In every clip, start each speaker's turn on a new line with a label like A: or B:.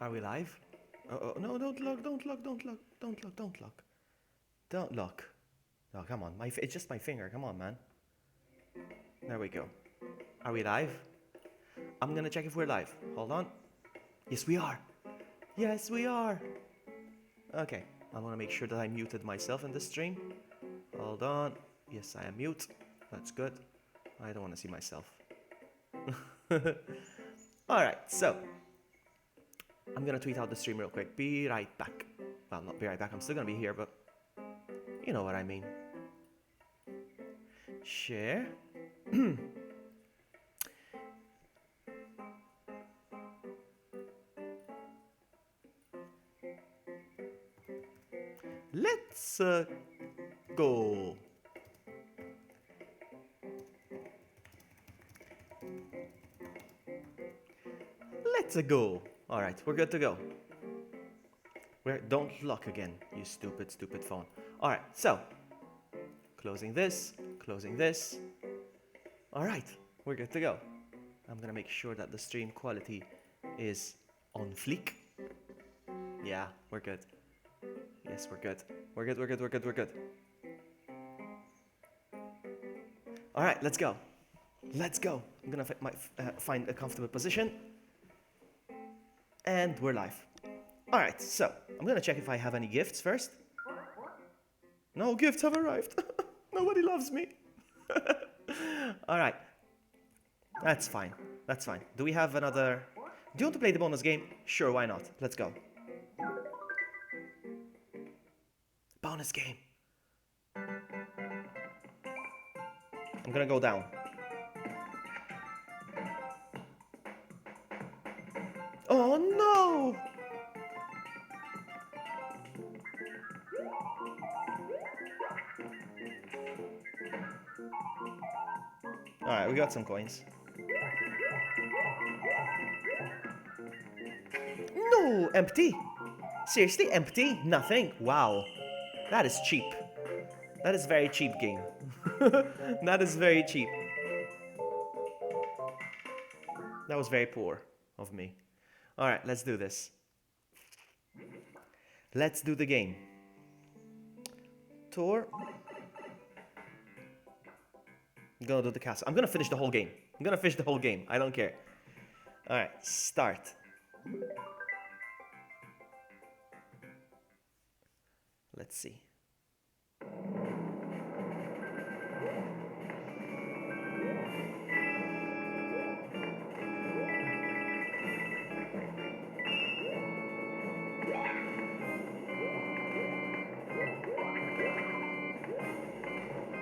A: Are we live? Oh, no, don't look, don't look, don't look, don't look, don't look. Don't look. Oh, come on. It's just my finger. Come on, man. There we go. Are we live? I'm gonna check if we're live. Hold on. Yes, we are. Yes, we are. Okay. I wanna make sure that I muted myself in the stream. Hold on. Yes, I am mute. That's good. I don't wanna see myself. Alright, so I'm gonna tweet out the stream real quick. Be right back. Well, not be right back. I'm still gonna be here, but you know what I mean. Share. Let's go. Let's go. All right, we're good to go. Don't lock again, you stupid phone. All right, so closing this. All right, we're good to go. I'm gonna make sure that the stream quality is on fleek. Yeah, we're good. Yes, we're good. We're good. All right, let's go. I'm gonna find a comfortable position. And we're live. All right, so I'm gonna check if I have any gifts first. No gifts have arrived. Nobody loves me. All right. That's fine. Do we have another... Do you want to play the bonus game? Sure, why not? Let's go. Bonus game. I'm gonna go down. Oh no! Alright, we got some coins. No! Empty! Seriously, empty? Nothing? Wow. That is cheap. That is very cheap, game. That is very cheap. That was very poor of me. Alright, let's do this. Let's do the game. Tour. I'm gonna do the castle. I'm gonna finish the whole game. I don't care. Alright, start. Let's see.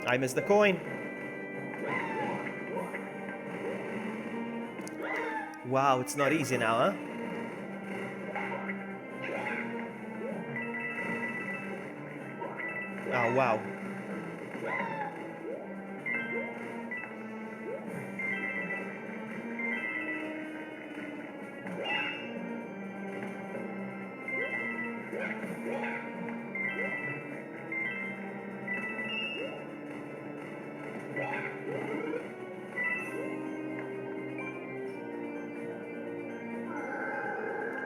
A: I missed the coin. Wow, it's not easy now, huh? Oh, wow.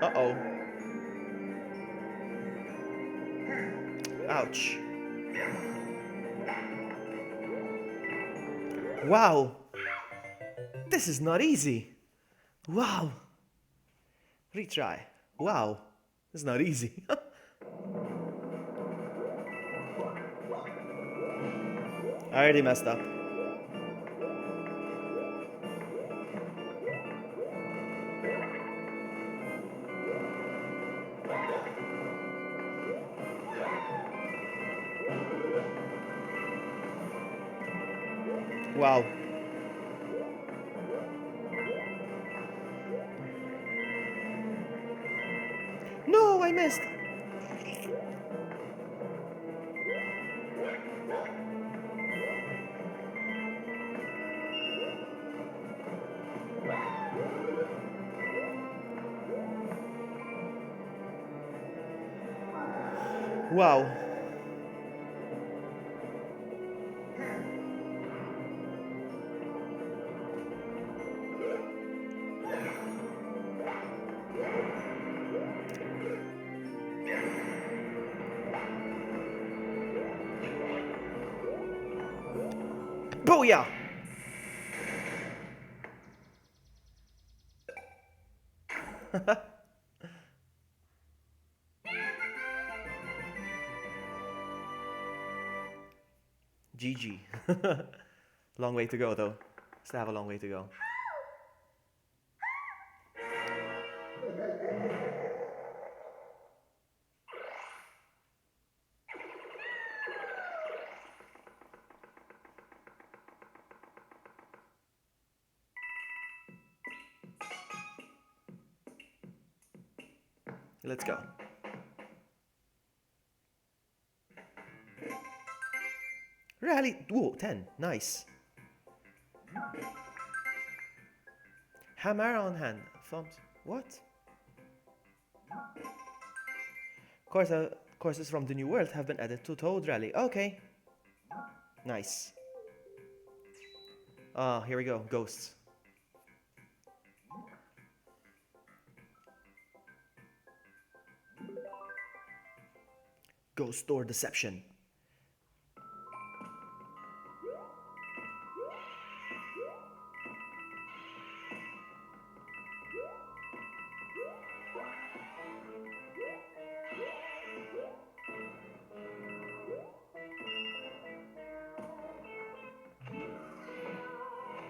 A: Uh-oh. Ouch. Wow. This is not easy. Wow. Retry. Wow. This is not easy. I already messed up. Wow. No, I missed. Wow. Booyah! GG. Long way to go, though. Still have a long way to go. Let's go. Rally. Whoa, 10. Nice. Hammer on hand. Thumbs. What? Courses from the new world have been added to Toad Rally. Okay. Nice. Ah, here we go. Ghosts. Ghost door deception.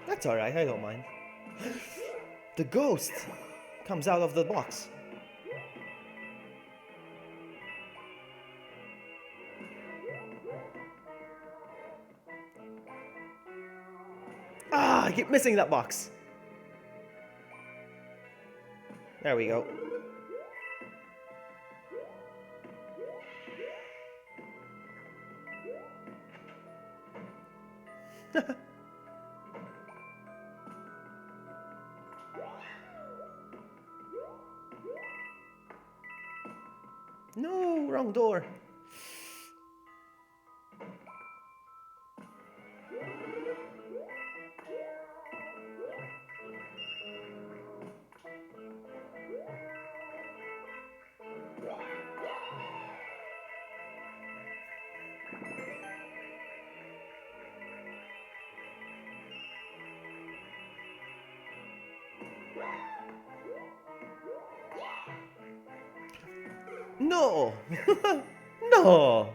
A: That's alright, I don't mind. The ghost comes out of the box. Ah, I keep missing that box. There we go. No, wrong door. No! No!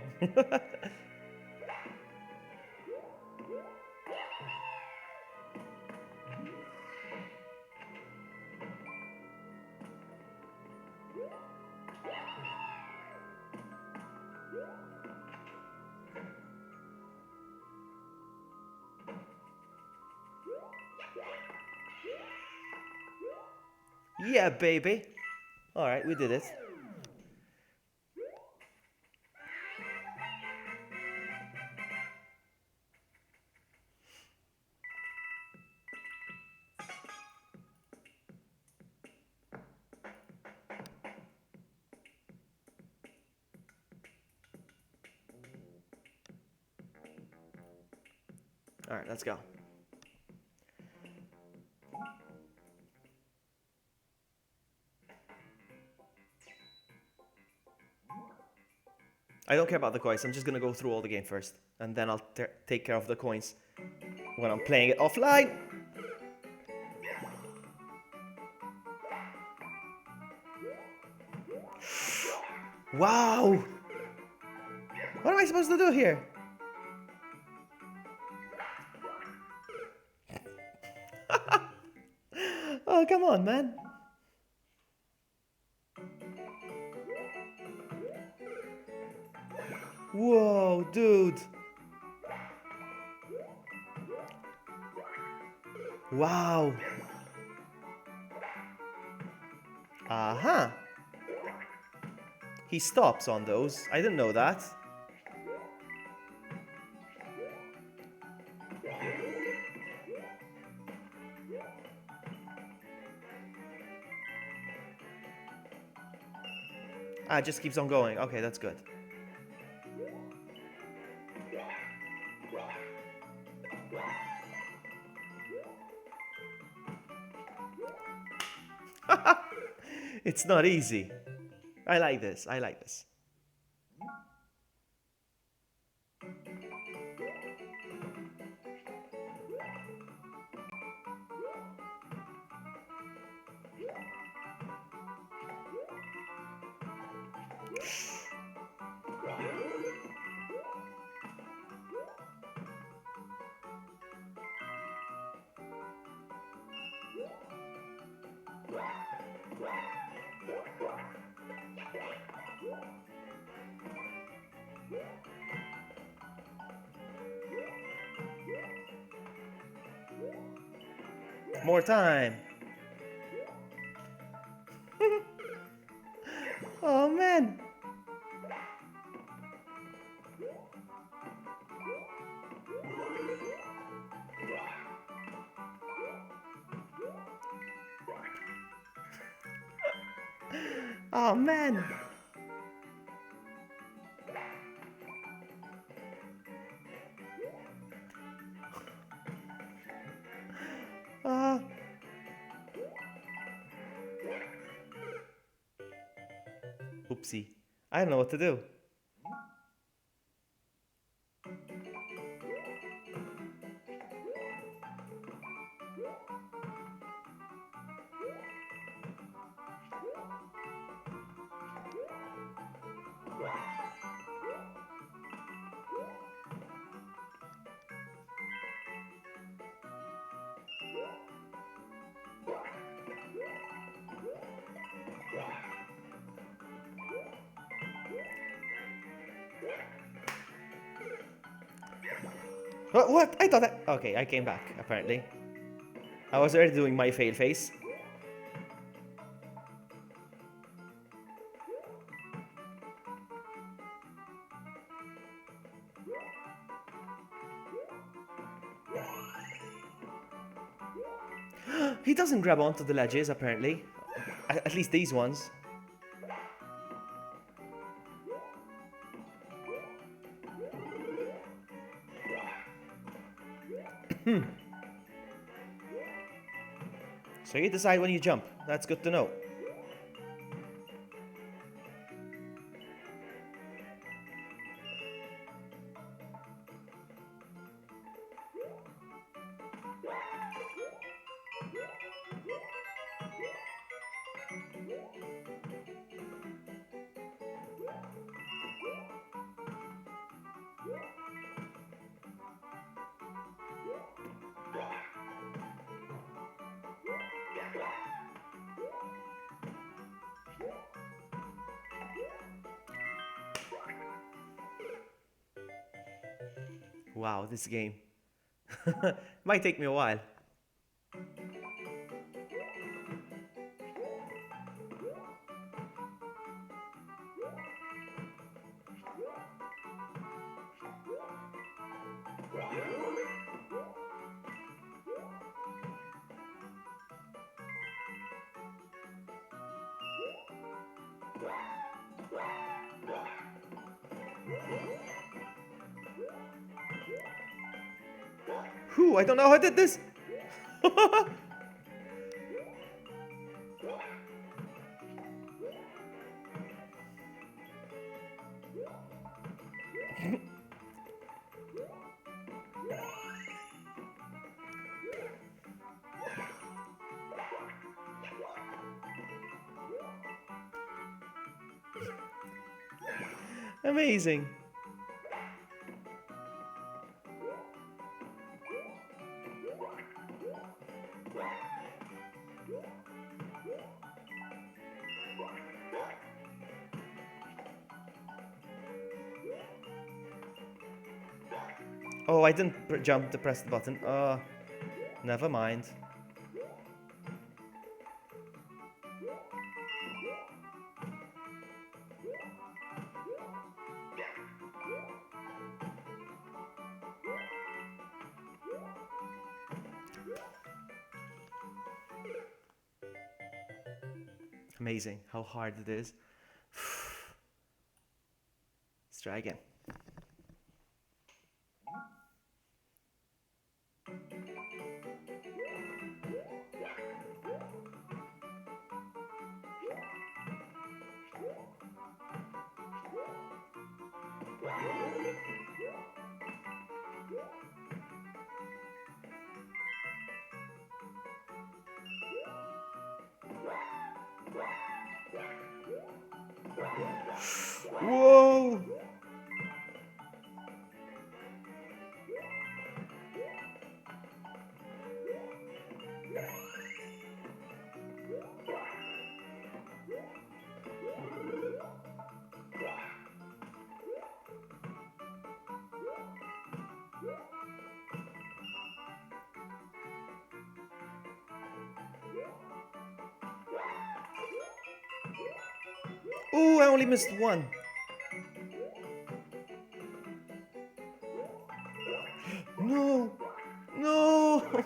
A: Yeah, baby. Alright, we did it. Alright, let's go. I don't care about the coins, I'm just gonna go through all the game first. And then I'll take care of the coins when I'm playing it offline. Wow! What am I supposed to do here? Oh, come on, man. Whoa, dude. Wow. Uh-huh. He stops on those. I didn't know that. Ah, it just keeps on going. Okay, that's good. It's not easy. I like this. I like this. More time. Oh man. Oh man. Ah. Oopsie. I don't know what to do. What? I thought that. Okay, I came back, apparently. I was already doing my fail face. He doesn't grab onto the ledges, apparently. At least these ones. So you decide when you jump. That's good to know. Wow, this game. Might take me a while. Whew, I don't know how I did this. Amazing. Oh, I didn't jump to press the button. Never mind. Amazing how hard it is. Let's try again. Whoa! Oh, I only missed one. No. No.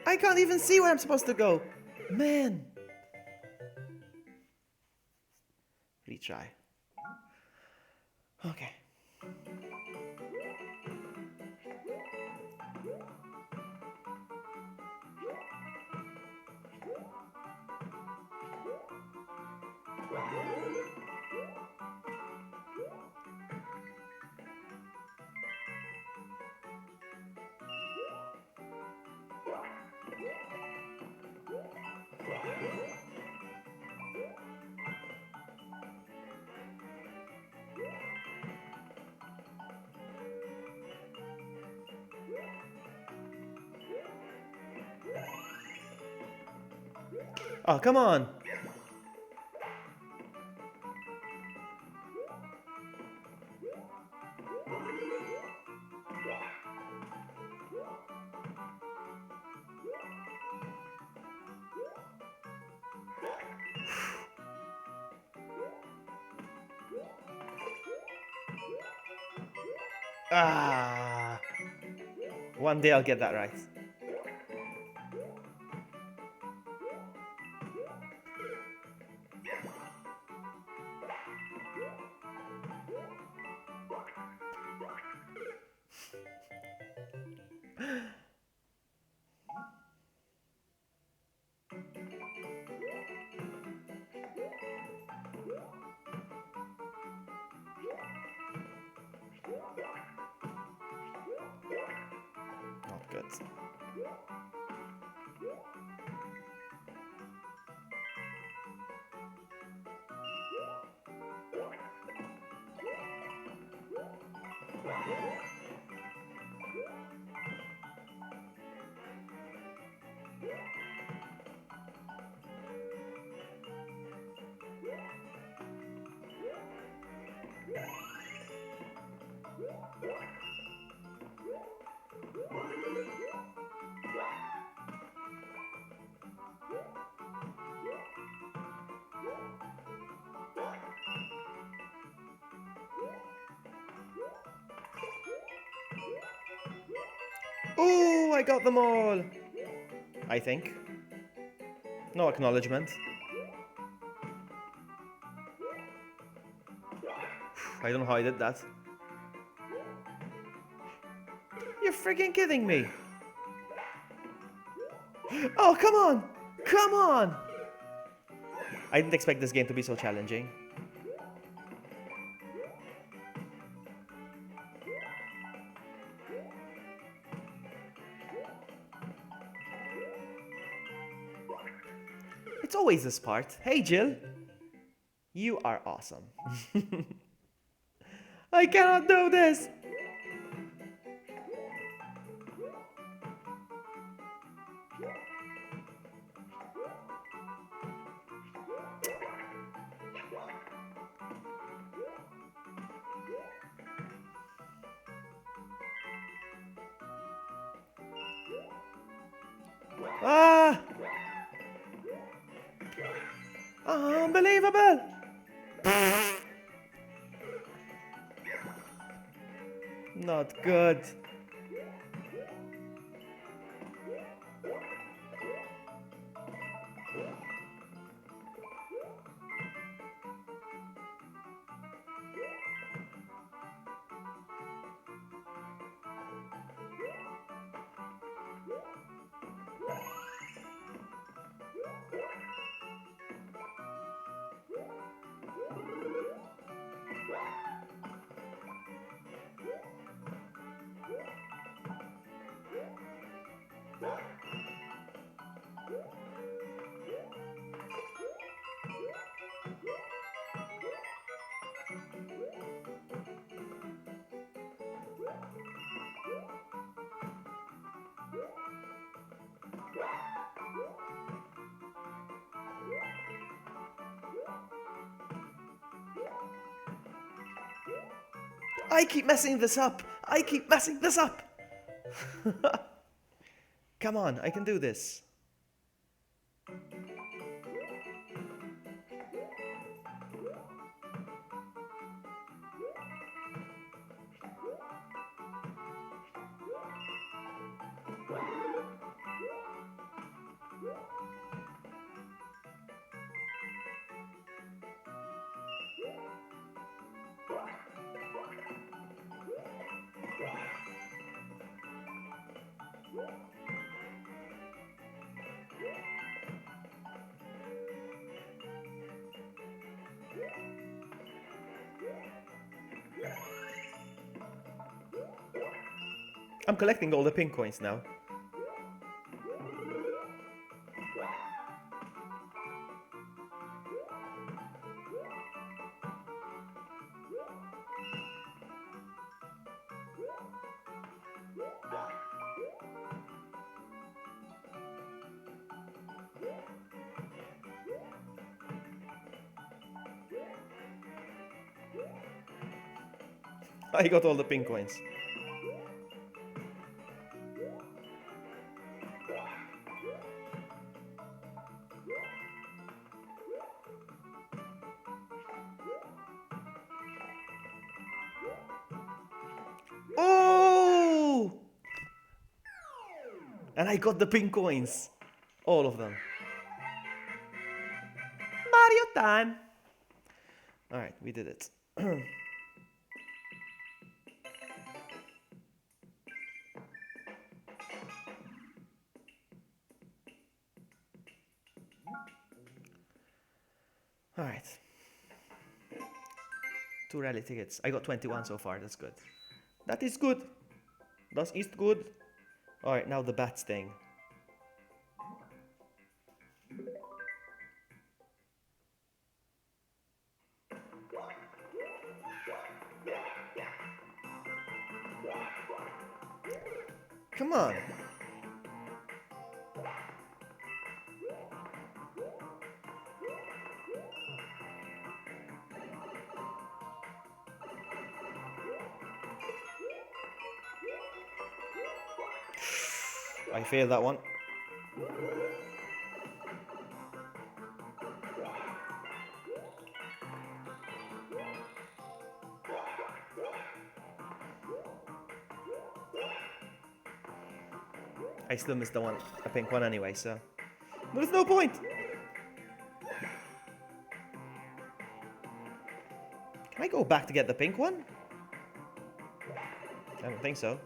A: I can't even see where I'm supposed to go. Man. Retry. Okay. Oh, come on. Ah. One day I'll get that right. Not good. Oh, I got them all. I think. No acknowledgement. I don't know how I did that. You're freaking kidding me. Oh, come on. Come on. I didn't expect this game to be so challenging. It's always this part. Hey, Jill. You are awesome. I cannot do this. Ah! Unbelievable! Not good. I keep messing this up. I keep messing this up. Come on, I can do this. I'm collecting all the pink coins now. I got all the pink coins. Oh! And I got the pink coins. All of them. Mario time! Alright, we did it. Alright. 2 rally tickets. I got 21 so far, that's good. That is good. Das ist good. Alright, now the bats thing. Come on. I failed that one. I still missed the pink one anyway, so there's no point. Can I go back to get the pink one? I don't think so.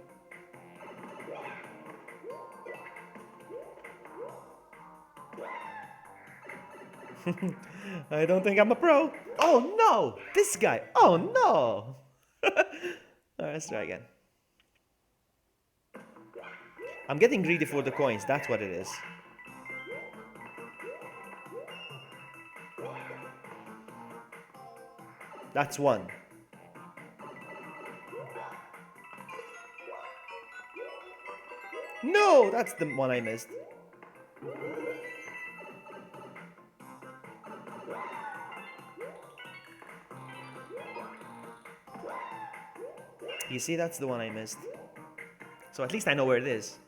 A: I don't think I'm a pro. Oh no! This guy! Oh no! Alright, let's try again. I'm getting greedy for the coins, that's what it is. That's one. No! That's the one I missed. You see, that's the one I missed. So at least I know where it is.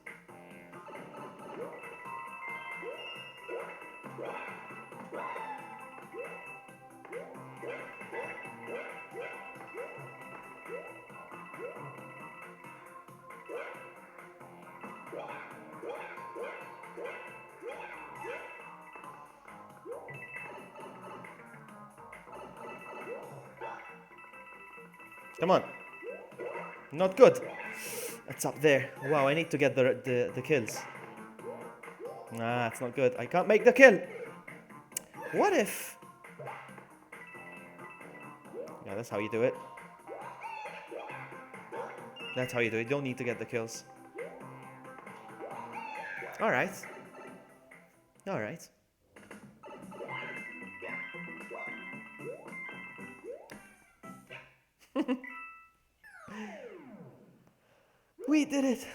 A: Come on. Not good. It's up there. Wow, I need to get the kills. Nah, it's not good. I can't make the kill. What if... Yeah, that's how you do it. That's how you do it. You don't need to get the kills. Alright. Alright. We did it.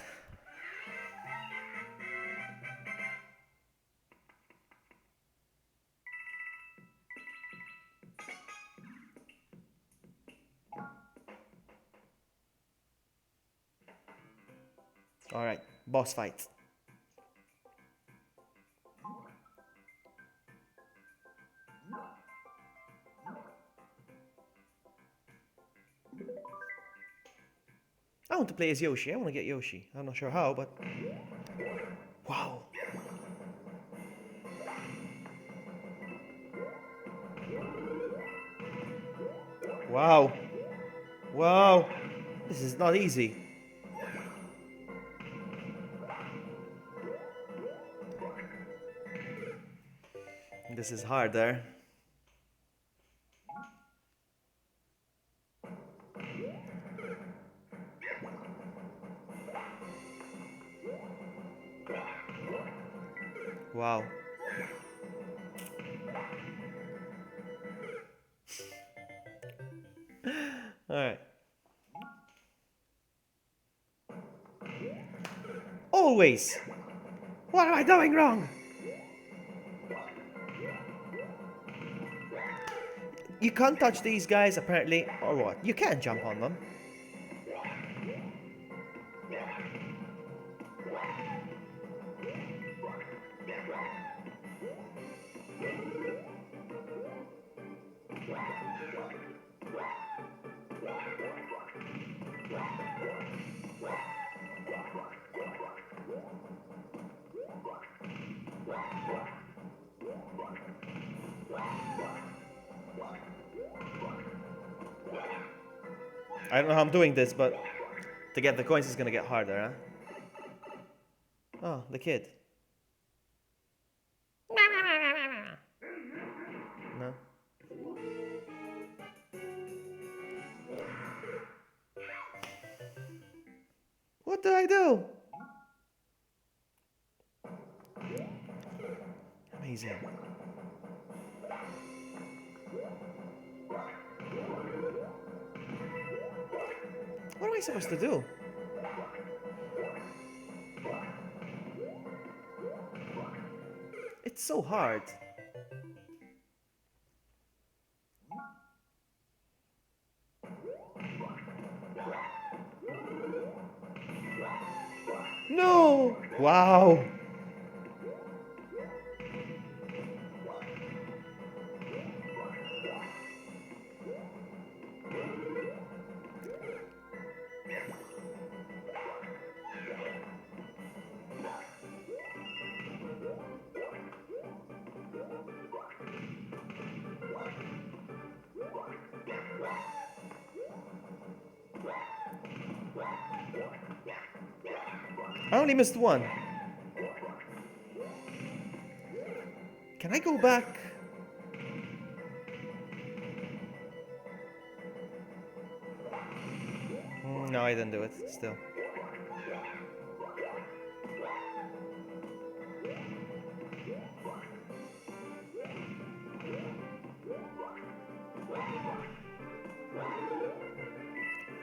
A: Alright, boss fight. I want to play as Yoshi. I want to get Yoshi. I'm not sure how, but... Wow. Wow. Wow. This is not easy. This is hard there. Wow. Alright. Always! What am I doing wrong? You can't touch these guys, apparently. Or what? You can't jump on them. I don't know how I'm doing this, but to get the coins is gonna get harder, huh? Oh, the kid. No. What did I do? Amazing. What am I supposed to do? It's so hard. No! Wow! I only missed one. Can I go back? No, I didn't do it, still.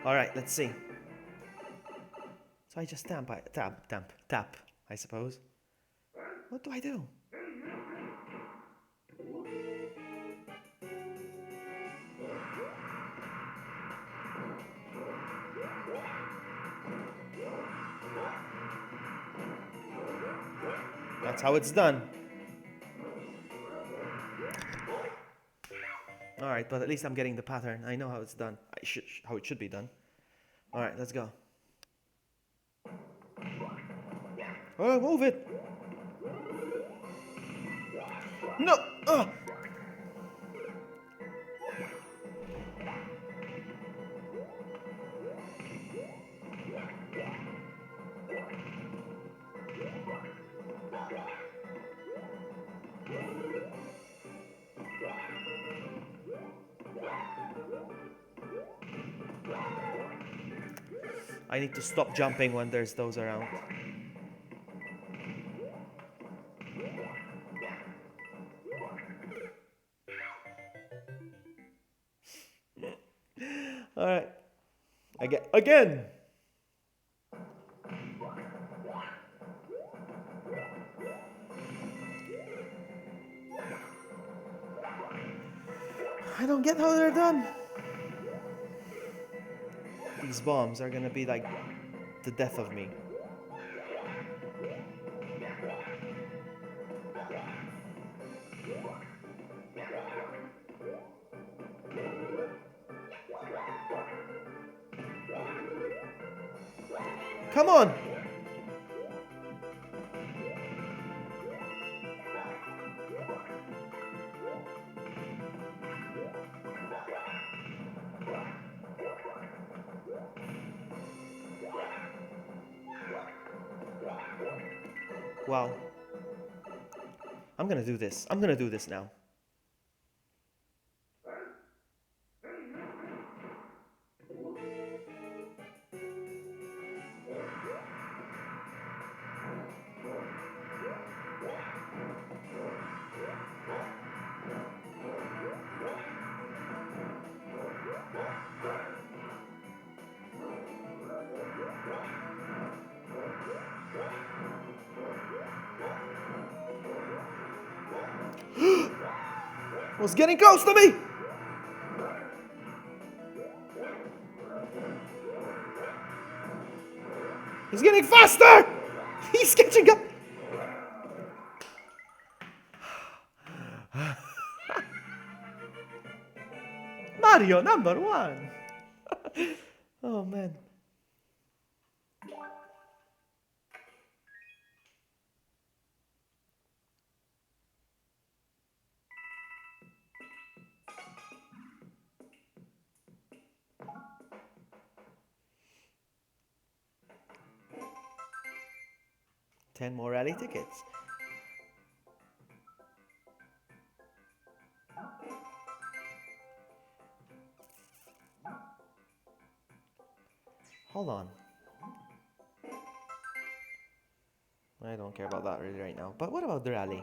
A: Alright, let's see. So I just tap, I suppose. What do I do? That's how it's done. Alright, but at least I'm getting the pattern. I know how it's done. How it should be done. Alright, let's go. Oh, move it! No! Ugh! I need to stop jumping when there's those around. Alright. Again! I don't get how they're done. These bombs are gonna be like the death of me. Come on! Wow. I'm gonna do this. I'm gonna do this now. Was getting close to me! He's getting faster! He's catching up! Mario number 1! Oh man. Ten more rally tickets. Hold on. I don't care about that really right now. But what about the rally?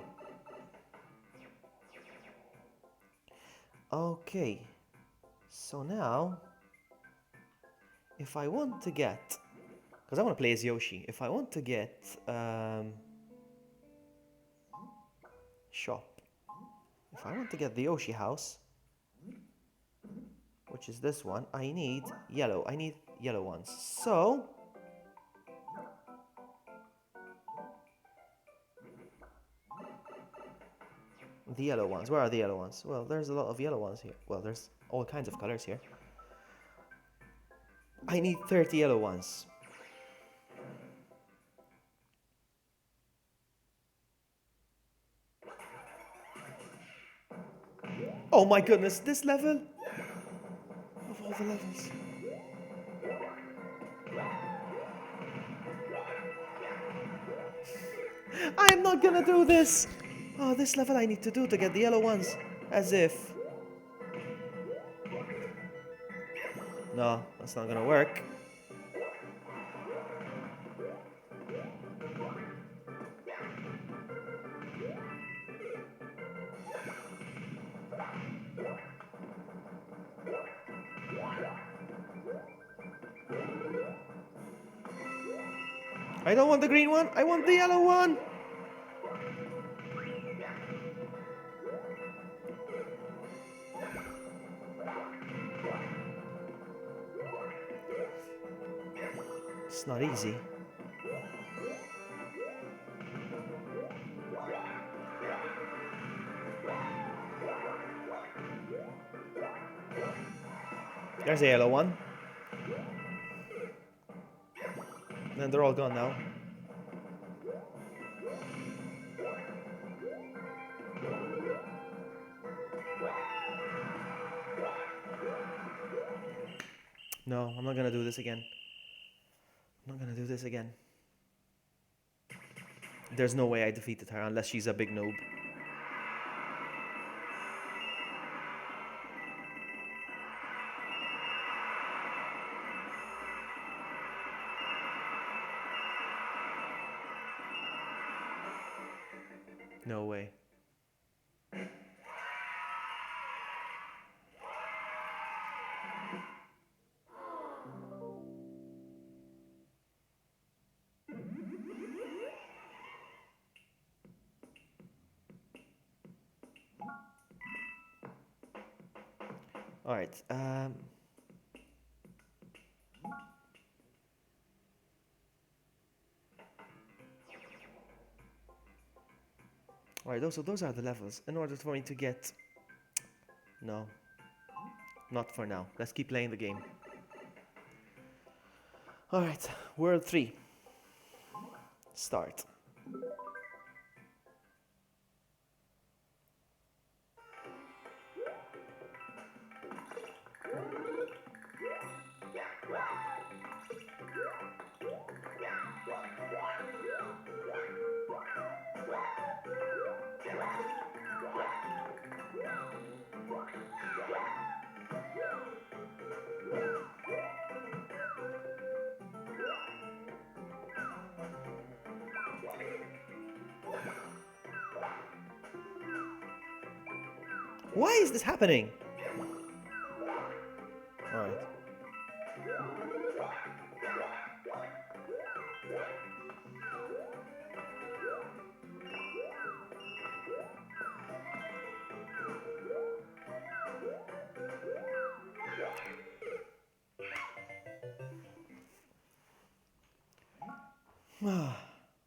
A: Okay. So now, if I want to get, because I want to play as Yoshi. If I want to get shop. If I want to get the Yoshi house, which is this one, I need yellow. I need yellow ones. So the yellow ones. Where are the yellow ones? Well, there's a lot of yellow ones here. Well, there's all kinds of colors here. I need 30 yellow ones. Oh my goodness, this level? Of all the levels. I am not gonna do this! Oh, this level I need to do to get the yellow ones. As if. No, that's not gonna work. I don't want the green one, I want the yellow one! It's not easy. There's a yellow one. And they're all gone now. No, I'm not gonna do this again. I'm not gonna do this again. There's no way I defeated her unless she's a big noob. No way. Alright, Alright, those are the levels. In order for me to get... No. Not for now. Let's keep playing the game. All right, world 3. Start. Why is this happening? All right.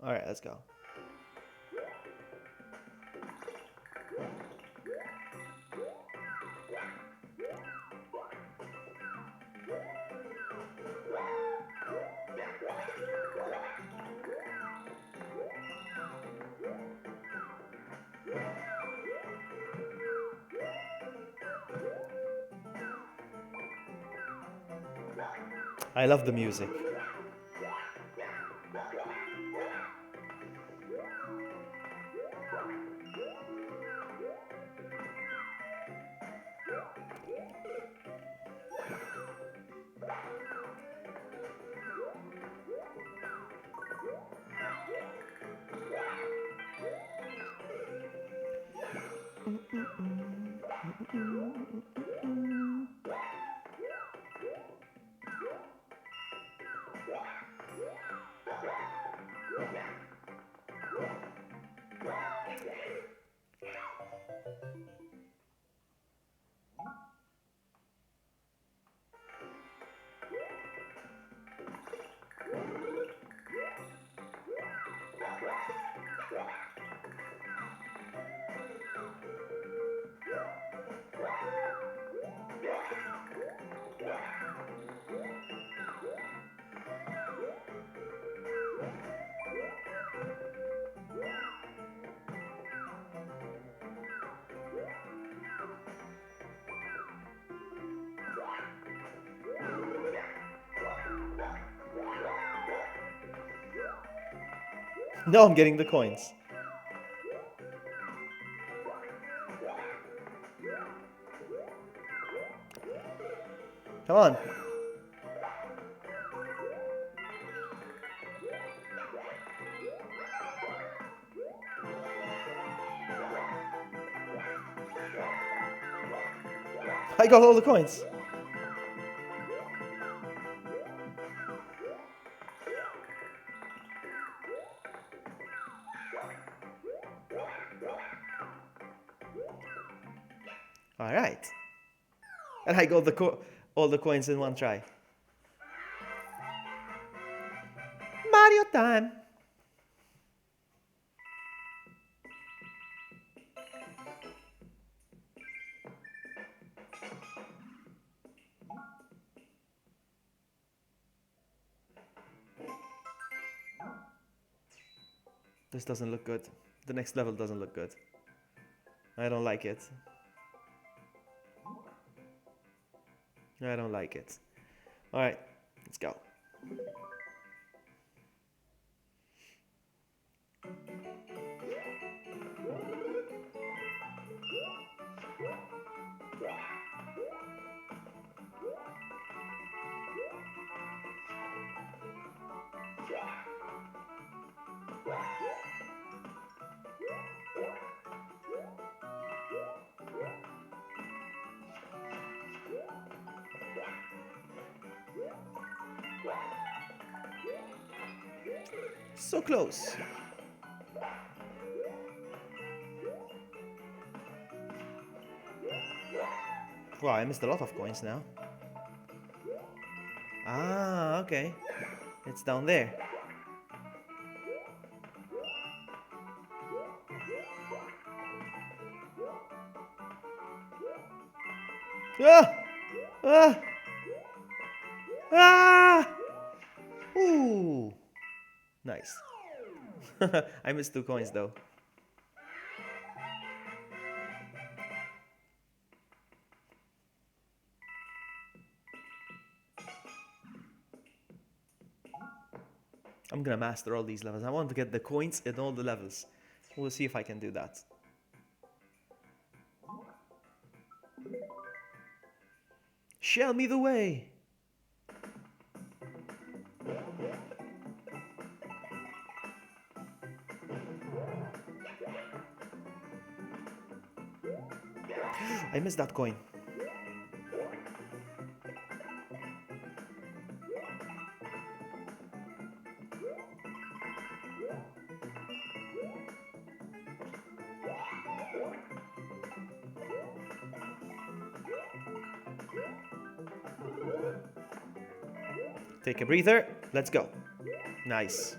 A: All right, let's go. I love the music. No, I'm getting the coins. Come on. I got all the coins. All right. And I got all the coins in one try. Mario time. This doesn't look good. The next level doesn't look good. I don't like it. I don't like it. All right, let's go. So close. Wow, I missed a lot of coins now. Ah, okay. It's down there. Ah! Ah! Ah! Ooh, nice. I missed 2 coins though. I'm gonna master all these levels. I want to get the coins in all the levels. We'll see if I can do that. Show me the way. I missed that coin. Take a breather. Let's go. Nice.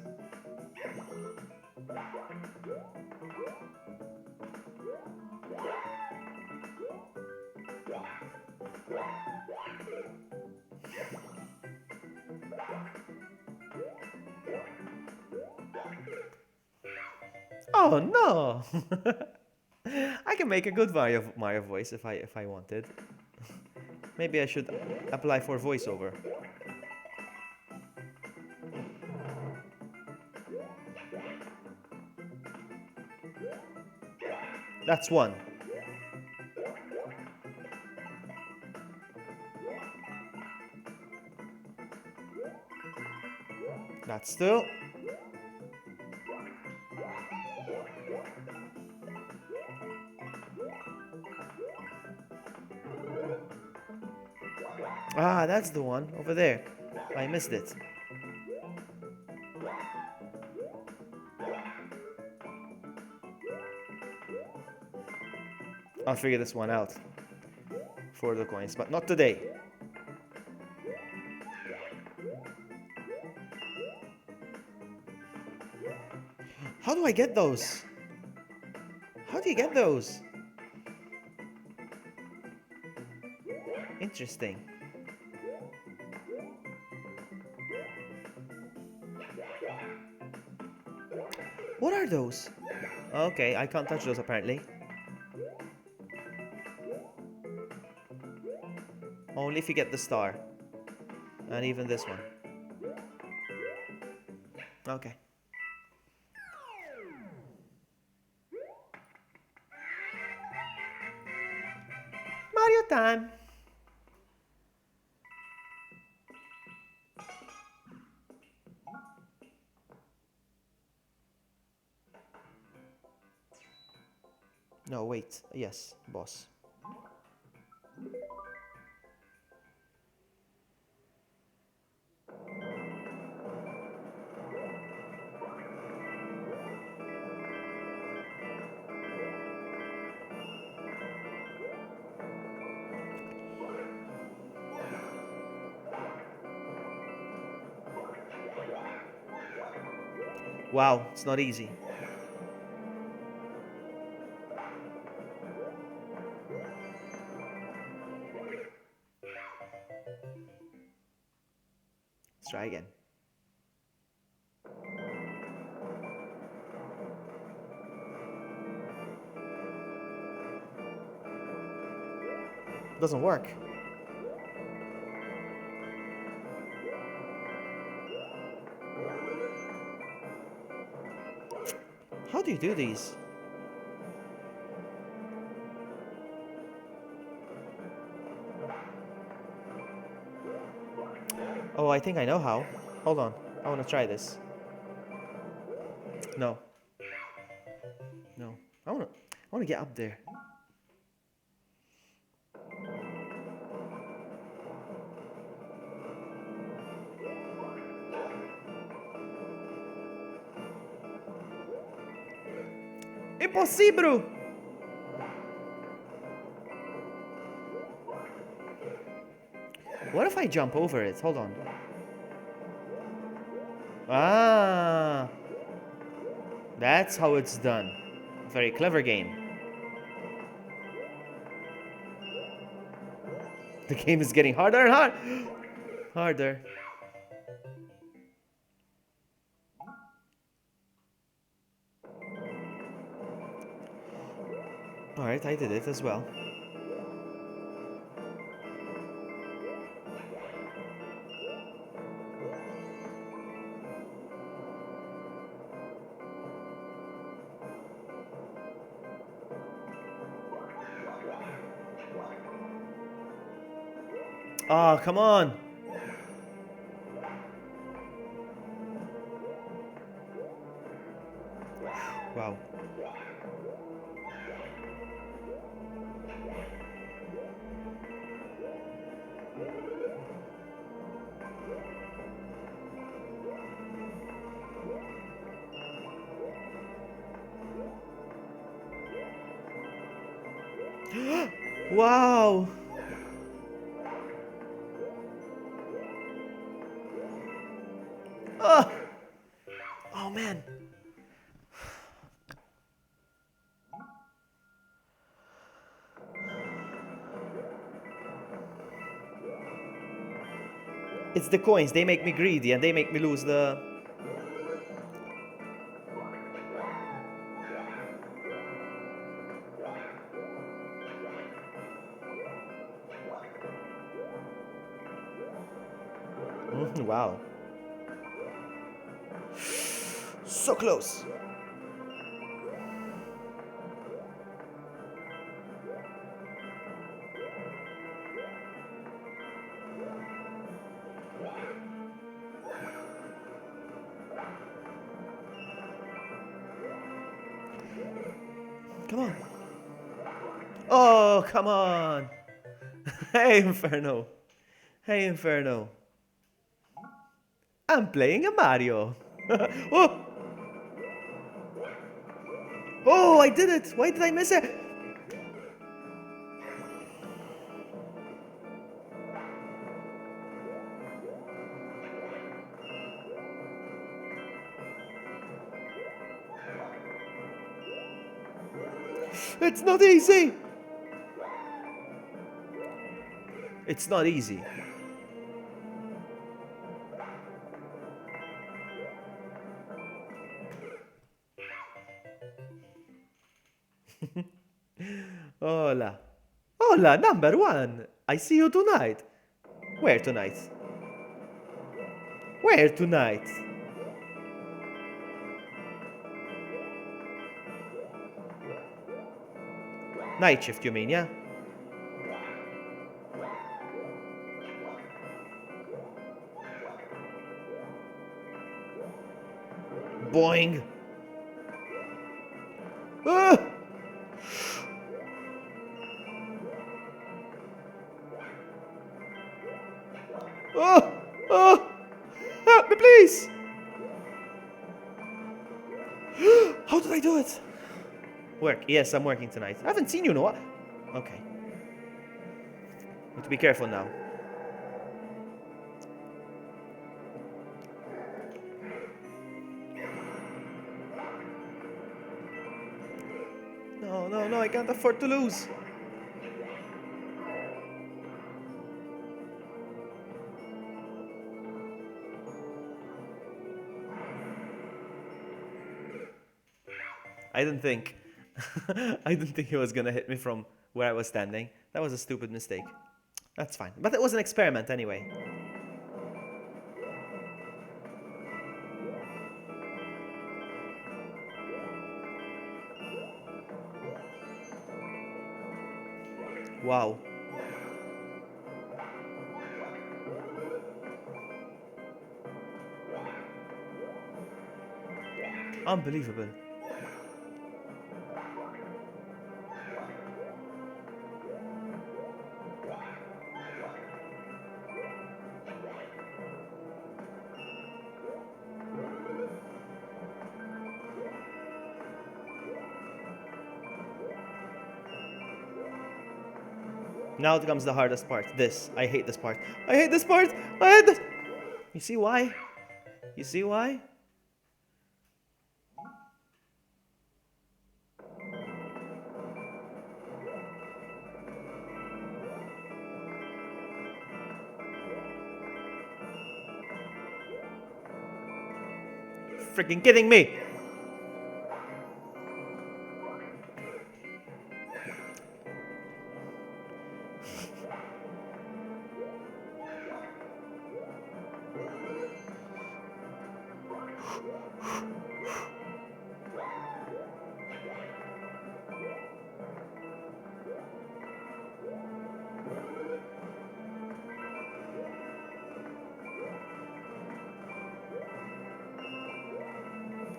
A: Oh no! I can make a good Mario voice if I wanted. Maybe I should apply for voiceover. That's one. That's two. Ah, that's the one over there. I missed it. I'll figure this one out for the coins, but not today. How do I get those? How do you get those? Interesting. What are those? Okay, I can't touch those apparently. Only if you get the star. And even this one. Okay. Mario time! No, wait. Yes, boss. Wow, it's not easy. Let's try again. Doesn't work. How do you do these? Oh, I think I know how. Hold on. I want to try this. No. No. I want to get up there. Impossível! What if I jump over it? Hold on. Ah! That's how it's done. Very clever game. The game is getting harder and harder. Harder. Alright, I did it as well. Oh, come on! Wow. Wow! Oh! Oh man! It's the coins, they make me greedy and they make me lose the... Wow. So close! Come on! Oh, come on! Hey, Inferno! Hey, Inferno! I'm playing a Mario! Oh! Oh, I did it! Why did I miss it? It's not easy! It's not easy. Hola. Hola, number one. I see you tonight. Where tonight? Where tonight? Night shift, you mean, yeah? Boing. Ah! Oh! Oh! Help me, please! How did I do it? Work. Yes, I'm working tonight. I haven't seen you in a while. Okay. Need to be careful now. No, no, no, I can't afford to lose. I didn't think. I didn't think he was gonna hit me from where I was standing. That was a stupid mistake. That's fine. But it was an experiment anyway. Wow. Unbelievable. Now it comes the hardest part. This. I hate this part. I hate this part. I hate this. You see why? You see why? Freaking kidding me.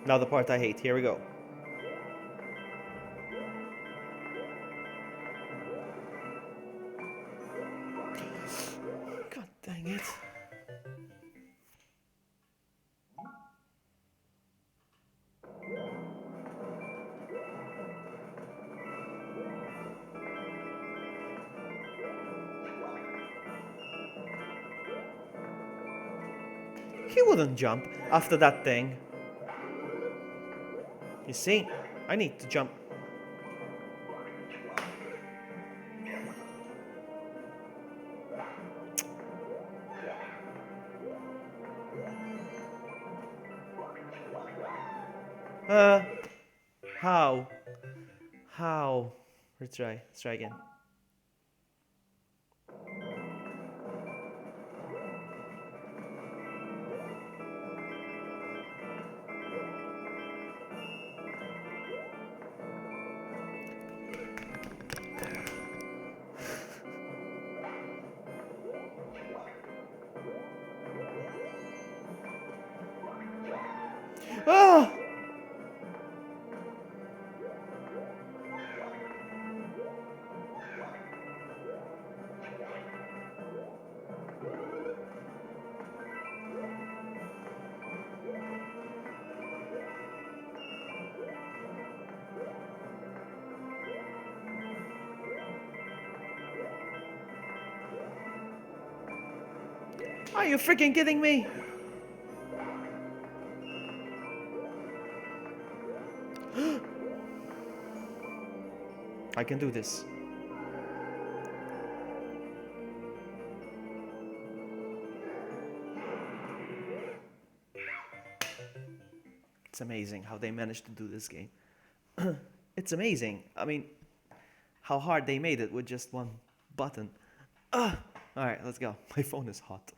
A: Now the part I hate. Here we go. God dang it. He wouldn't jump after that thing. You see? I need to jump. How? How? Let's try. Let's try again. Ah! Are you freaking kidding me? I can do this. It's amazing how they managed to do this game. It's amazing. I mean, how hard they made it with just one button. Alright, let's go. My phone is hot.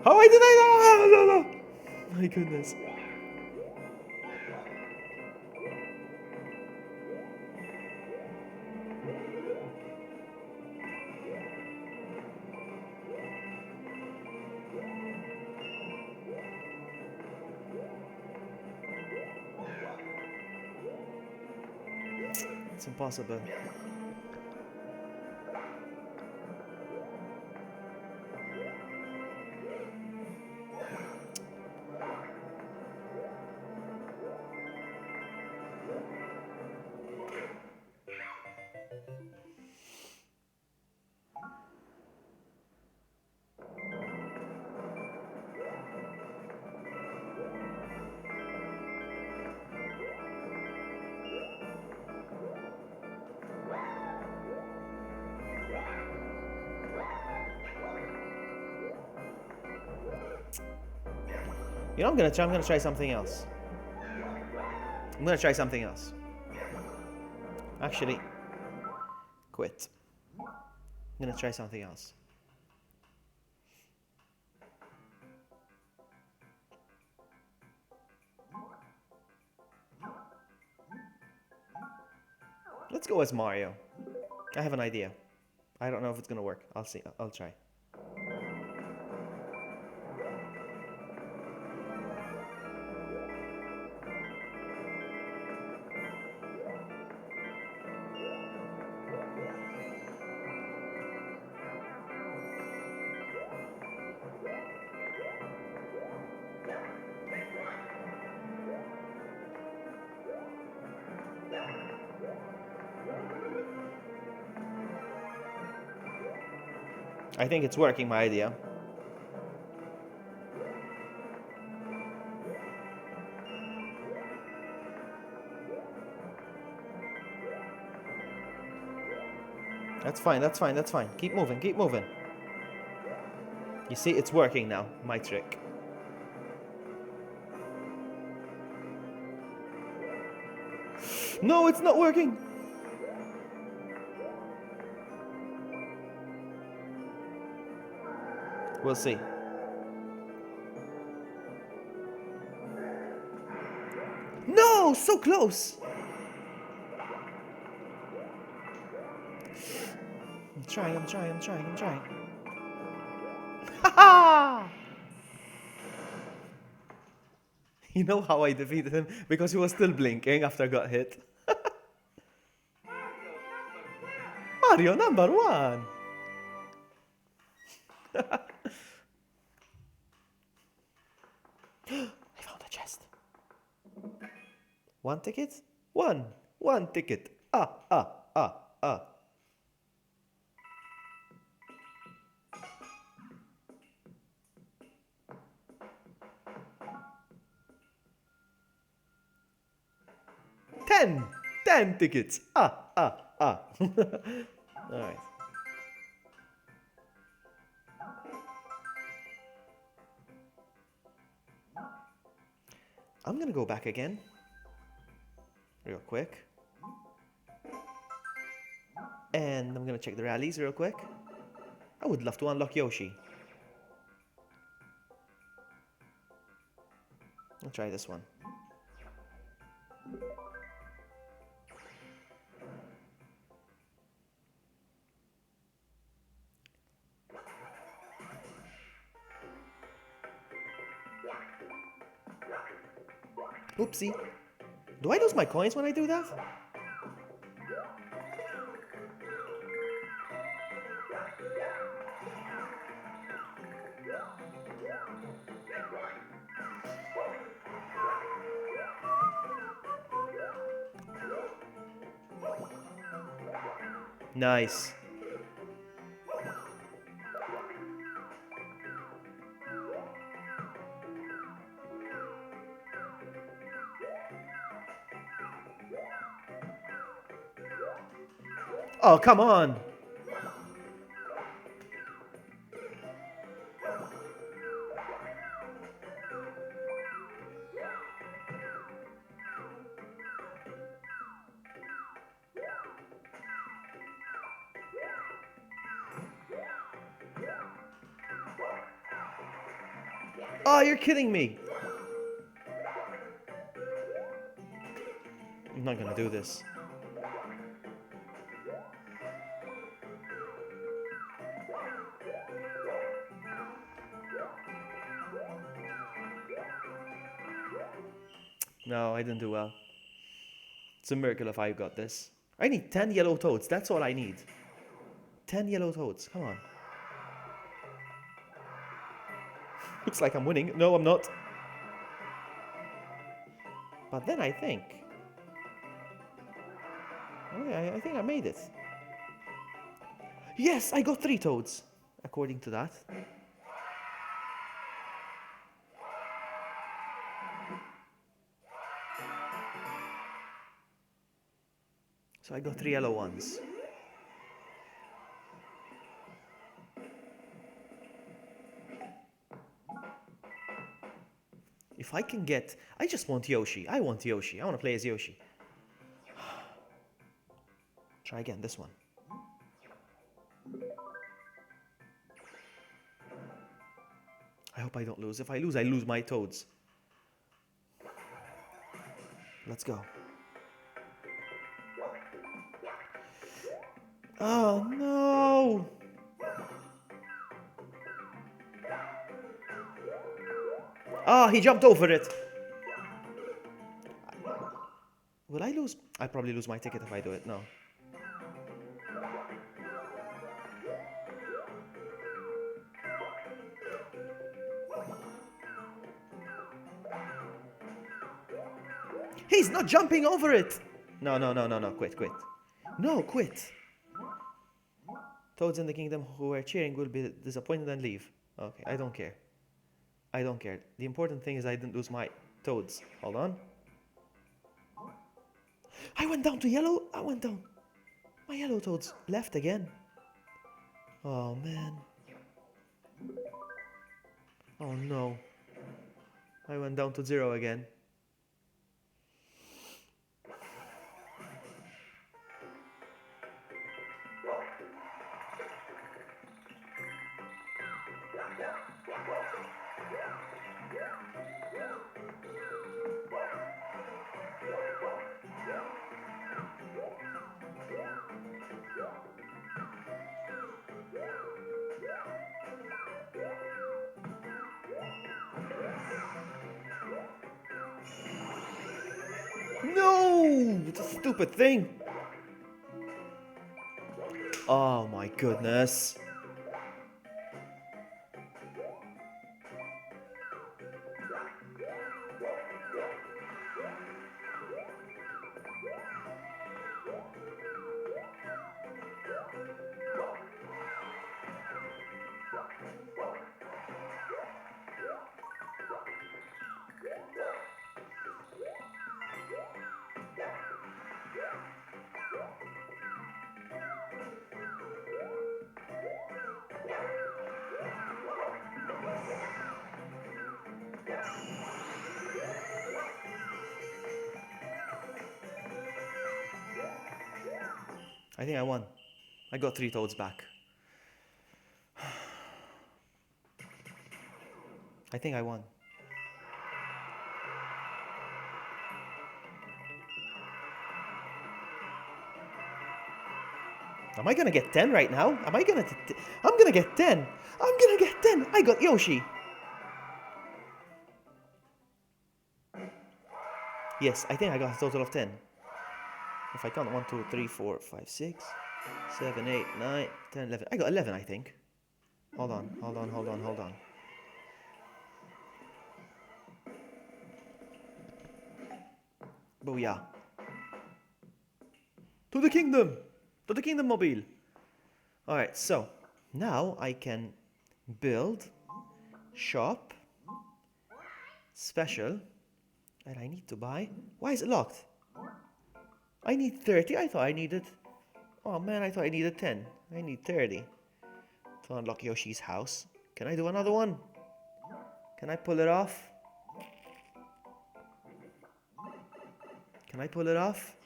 A: How did I know? No. My goodness. It's impossible. You know, I'm gonna try something else. I'm gonna try something else. Actually, quit. I'm gonna try something else. Let's go as Mario. I have an idea. I don't know if it's gonna work. I'll see. I'll try. I think it's working, my idea. That's fine, that's fine, that's fine. Keep moving, keep moving. You see, it's working now, my trick. No, it's not working! We'll see. No, so close. I'm trying. Ha! You know how I defeated him? Because he was still blinking after I got hit. Mario number one. I found a chest. One ticket? One ticket. Ah. 10! 10 tickets! Alright. I'm gonna go back again. Real quick. And I'm gonna check the rallies real quick. I would love to unlock Yoshi. I'll try this one. Oopsie. Do I lose my coins when I do that? Nice. Oh, come on. Oh, you're kidding me. I'm not gonna do this. No, I didn't do well. It's a miracle if I got this. I need 10 yellow toads. That's all I need. 10 yellow toads. Come on. Looks like I'm winning. No, I'm not. But then I think... Okay, I think I made it. Yes, I got 3 toads. According to that. So I got 3 yellow ones. If I can get... I just want Yoshi. I want Yoshi. I want to play as Yoshi. Try again, this one. I hope I don't lose. If I lose my toads. Let's go. Oh, no! Ah, he jumped over it. Will I lose? I probably lose my ticket if I do it. No. He's not jumping over it. No. Quit. No, quit. Toads in the kingdom who were cheering will be disappointed and leave. Okay, I don't care. The important thing is I didn't lose my toads. Hold on. I went down to yellow. I went down. My yellow toads left again. Oh, man. Oh, no. I went down to 0 again. No! It's a stupid thing. Oh my goodness. I think I won. I got 3 toads back. I think I won. Am I gonna get 10 right now? I'm gonna get 10. I'm gonna get 10. I got Yoshi. Yes, I think I got a total of 10. If I count 1, 2, 3, 4, 5, 6, 7, 8, 9, 10, 11. I got 11, I think. Hold on. Booyah. To the kingdom! To the kingdom mobile! Alright, so now I can build, shop, special, and I need to buy. Why is it locked? I need 30. I thought I needed. Oh man, I thought I needed 10. I need 30 to unlock Yoshi's house. Can I do another one? Can I pull it off? Can I pull it off?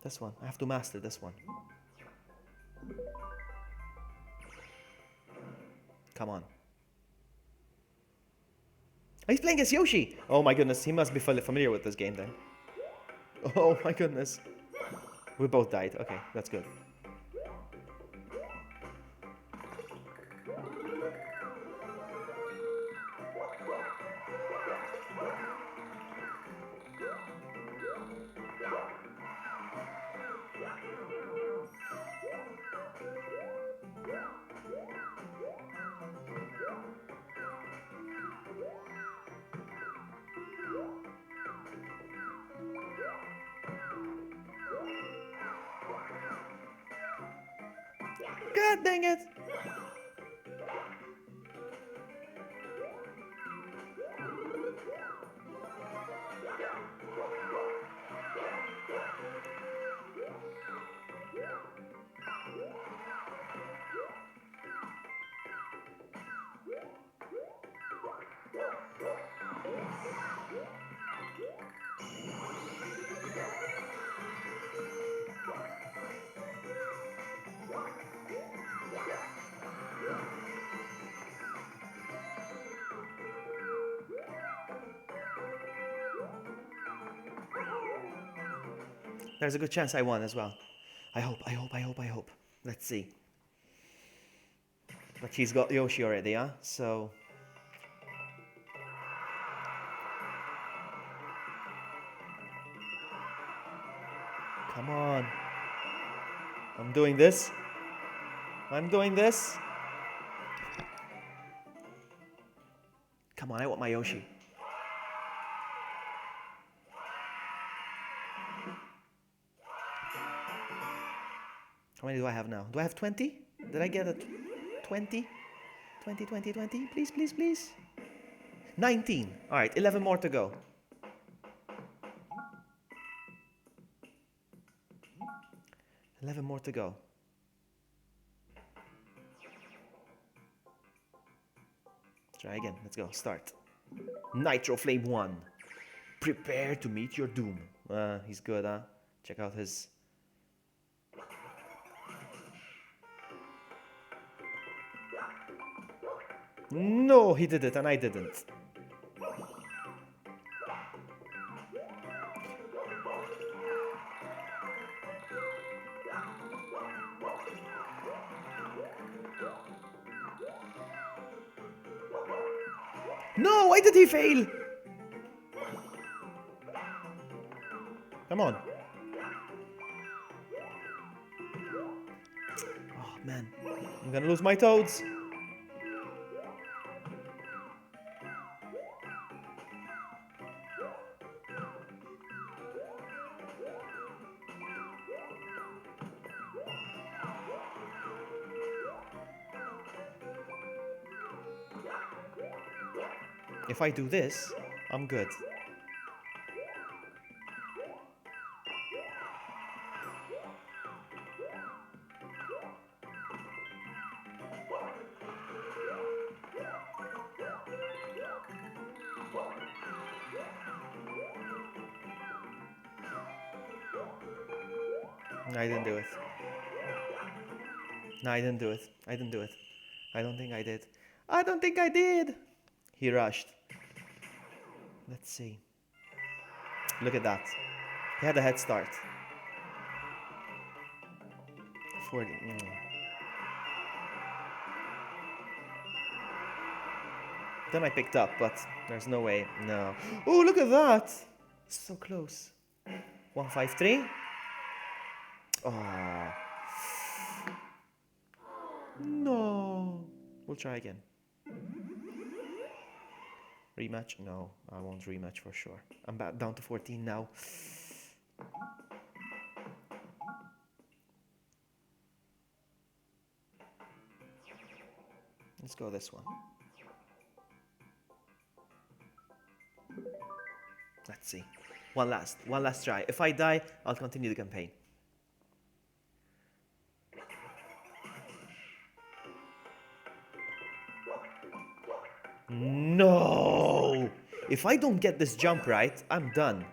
A: This one. I have to master this one. Come on. Oh, he's playing as Yoshi! Oh my goodness, he must be familiar with this game then. Oh my goodness. We both died. Okay, that's good. God dang it! There's a good chance I won as well. I hope. Let's see. But he's got Yoshi already, huh? So... Come on. I'm doing this. Come on, I want my Yoshi. How many do I have now? Do I have 20? Did I get a 20? 20? Please. 19. Alright, 11 more to go. Try again. Let's go. Start. Nitro Flame 1. Prepare to meet your doom. He's good, huh? Check out his... No, he did it and I didn't. No, why did he fail? Come on. Oh, man. I'm gonna lose my toads. If I do this, I'm good. No, I didn't do it. No, I didn't do it. I didn't do it. I don't think I did. I don't think I did. He rushed. Let's see. Look at that. He had a head start. 40. Then I picked up, but there's no way. No. Oh, look at that. So close. 153. Oh. No. We'll try again. Rematch? No, I won't rematch for sure. I'm back down to 14 now. Let's go this one. Let's see. One last try. If I die, I'll continue the campaign. No! If I don't get this jump right, I'm done.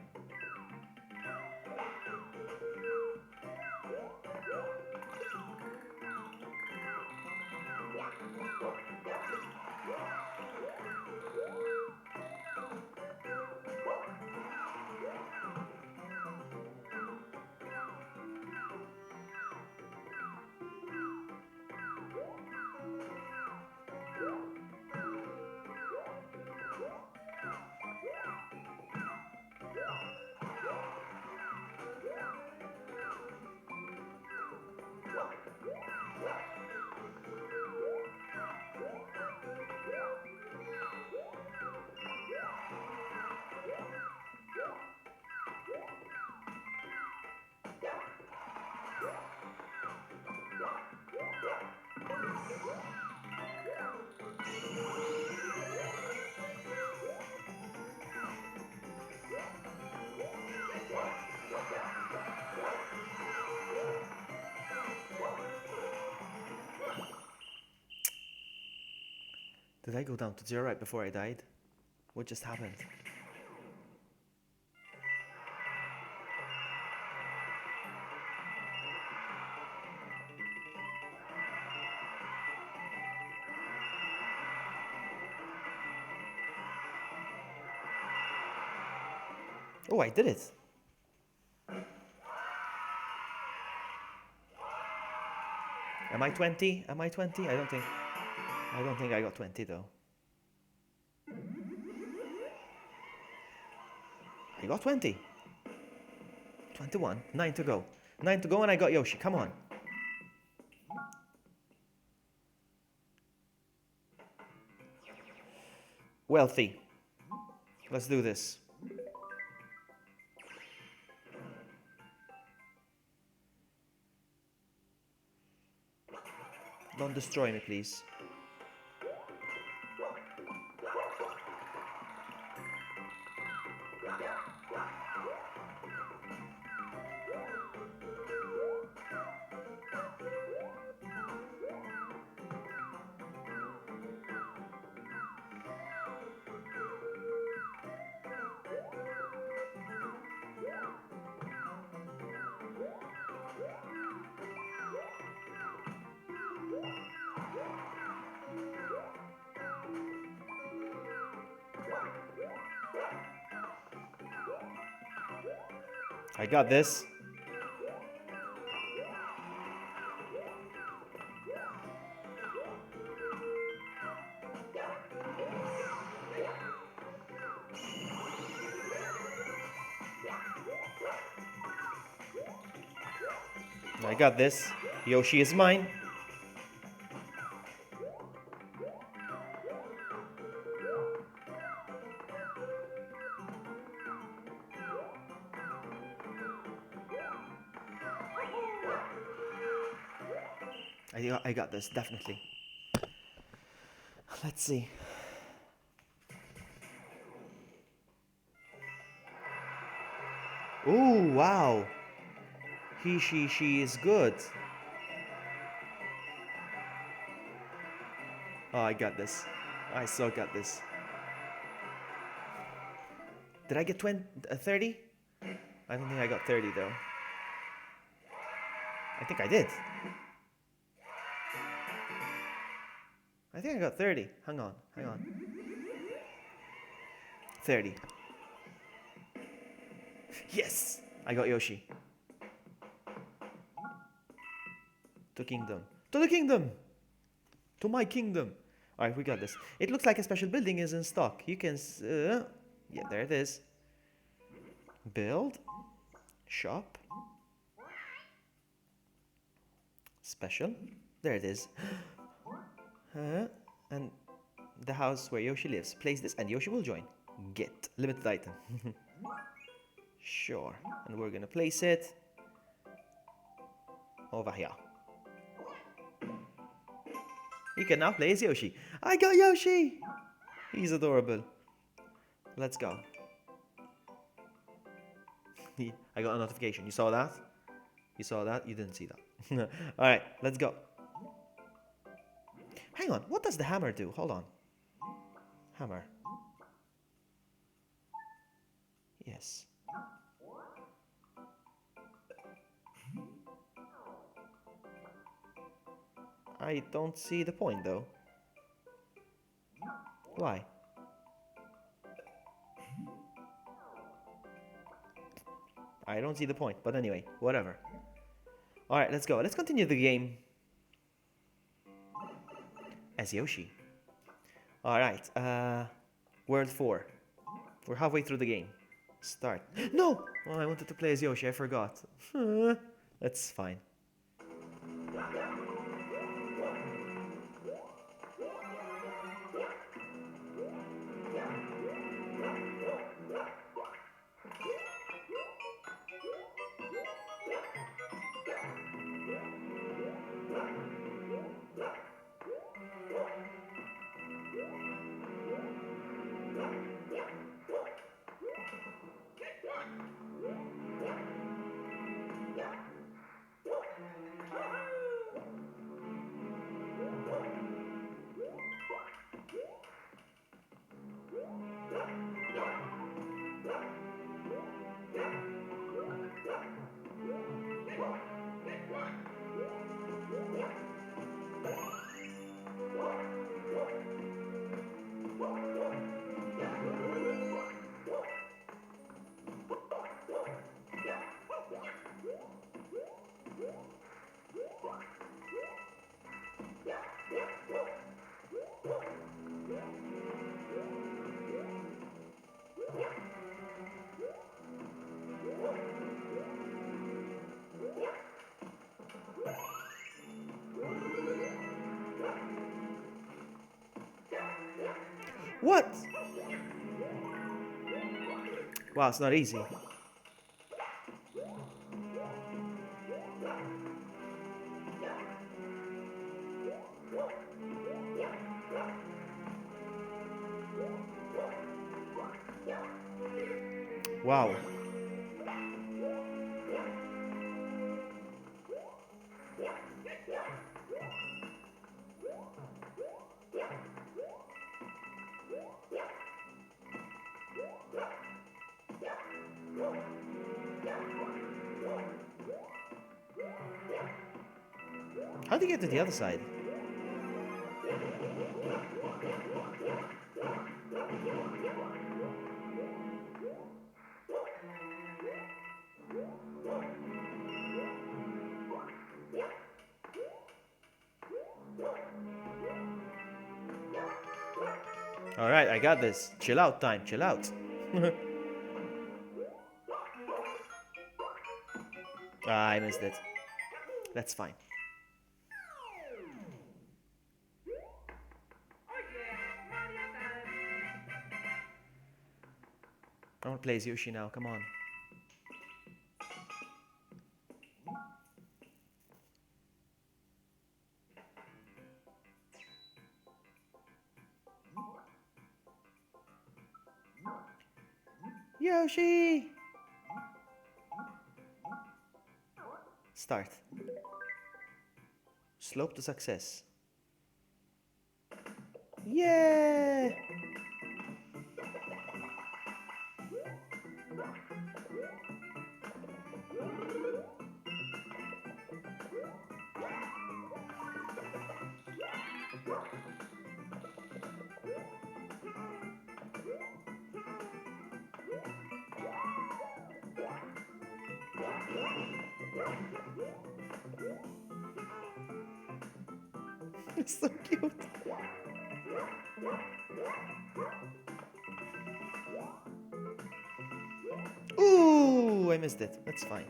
A: Did I go down to 0 right before I died? What just happened? Oh, I did it. Am I 20? Am I 20? I don't think I got 20 though. I got 20. 21. 9 to go. 9 to go and I got Yoshi. Come on. Wealthy. Let's do this. Don't destroy me, please. I got this. I got this. Yoshi is mine. I got this, definitely. Let's see. Oh, wow. She is good. Oh, I got this. I so got this. Did I get 30? I don't think I got 30 though. I think I did. I think I got 30. Hang on. 30. Yes! I got Yoshi. To kingdom. To the kingdom! To my kingdom! Alright, we got this. It looks like a special building is in stock. You can... yeah, there it is. Build. Shop. Special. There it is. And the house where Yoshi lives. Place this and Yoshi will join. Get. Limited item. Sure. And we're gonna place it over here. You can now play as Yoshi. I got Yoshi! He's adorable. Let's go. I got a notification. You saw that? You saw that? You didn't see that. Alright, let's go. Hang on, what does the hammer do? Hold on. Hammer. Yes. I don't see the point though. Why? I don't see the point, but anyway, whatever. Alright, let's go. Let's continue the game as Yoshi. Alright, World 4. We're halfway through the game. Start. No! Oh, I wanted to play as Yoshi, I forgot. That's fine. What? Wow, it's not easy. Wow. How do you get to the other side? Alright, I got this. Chill out time, chill out. Ah, I missed it. That's fine. I want to play as Yoshi now, come on. Yoshi! Start. Slope to success. Yeah! It's so cute. Ooh, I missed it. That's fine.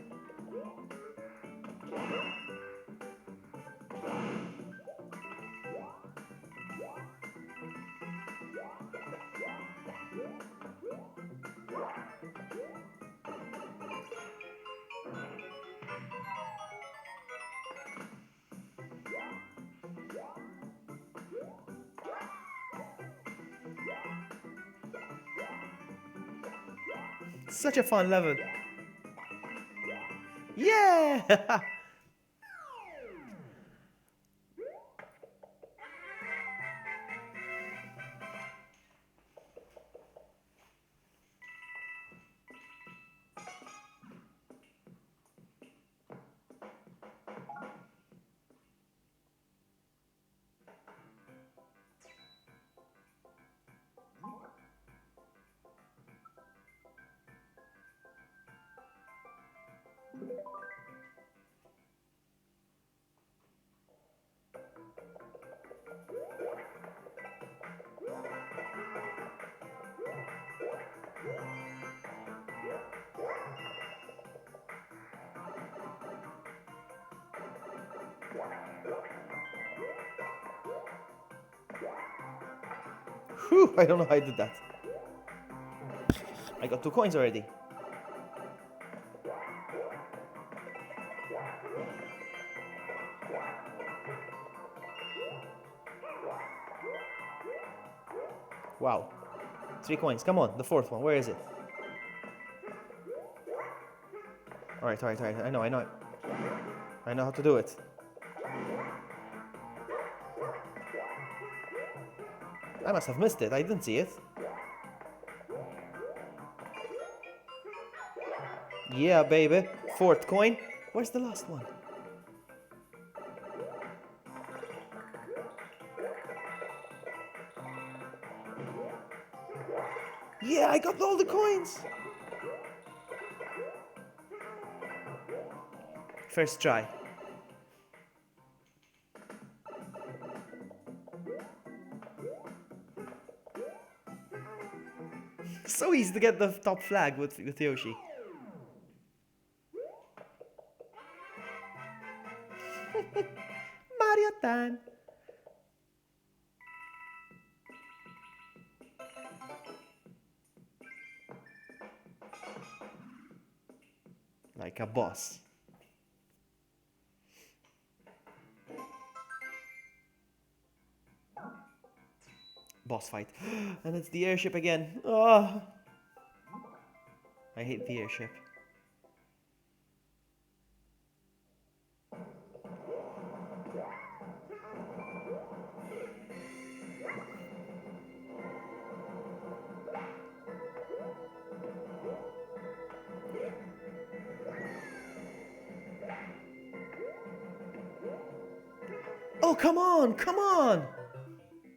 A: Such a fun level. Yeah! Whew, I don't know how I did that. I got 2 coins already. Wow. 3 coins. Come on, the 4th one. Where is it? Alright. I know. I know how to do it. I must have missed it. I didn't see it. Yeah, baby. 4th coin. Where's the last one? Yeah, I got all the coins. First try. So easy to get the top flag with Yoshi. Mario time. Like a boss. Boss fight. And it's the airship again. Oh. I hate the airship. Oh, come on, come on!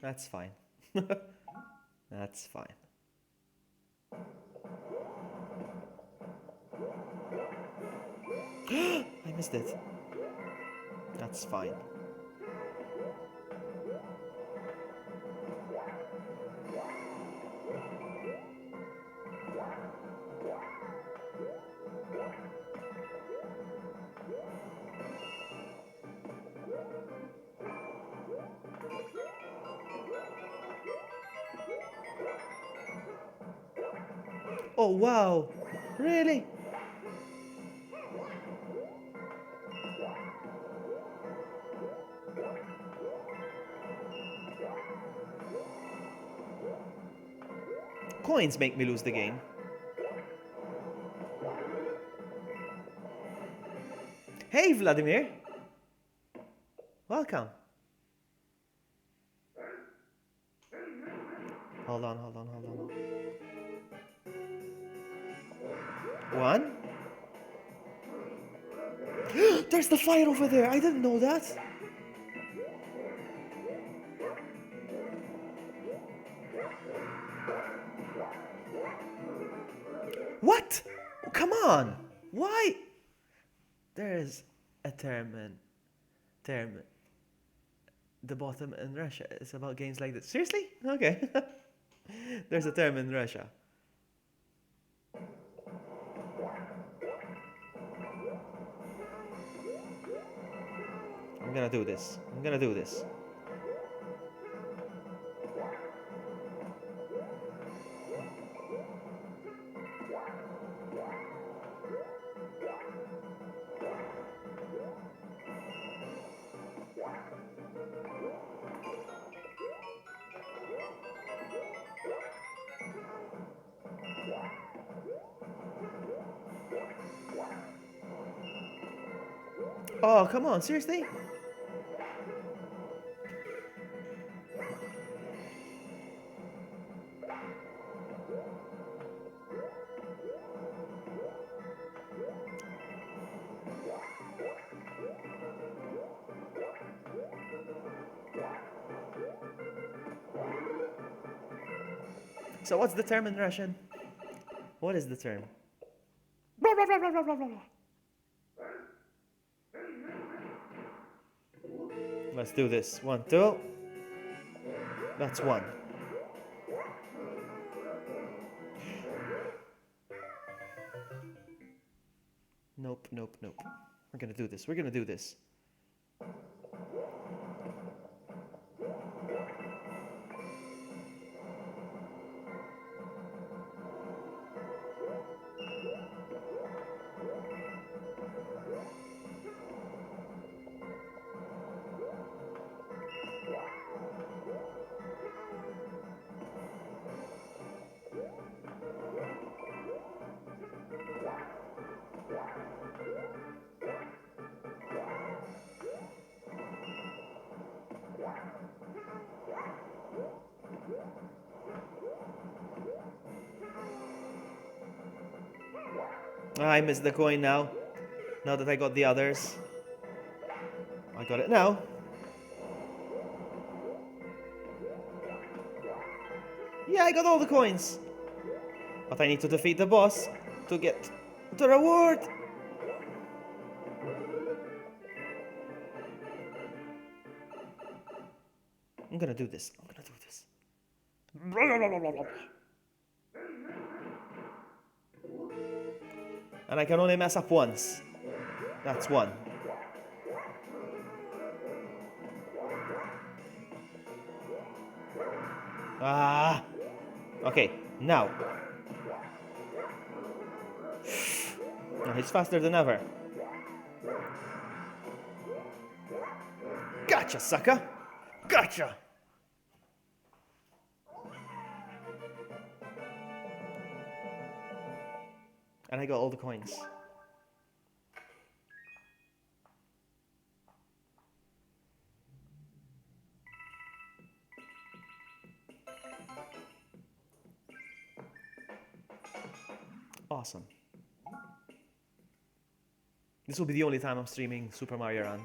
A: That's fine. That's fine. I missed it. That's fine. Oh, wow. Really? Coins make me lose the game. Hey, Vladimir. Welcome. Hold on. One. There's the fire over there. I didn't know that. What? Oh, come on. Why? There's a term. The bottom in Russia. It's about games like this. Seriously? Okay. There's a term in Russia. I'm gonna do this. Oh, come on. Seriously? So what's the term in Russian? What is the term? Let's do this. 1, 2. That's 1. Nope. We're gonna do this. I missed the coin now. Now that I got the others. I got it now. Yeah, I got all the coins. But I need to defeat the boss to get the reward. I'm gonna do this. And I can only mess up once. That's 1. Ah. Okay, now. He's faster than ever. Gotcha, sucker. Gotcha. And I got all the coins. Awesome. This will be the only time I'm streaming Super Mario Run.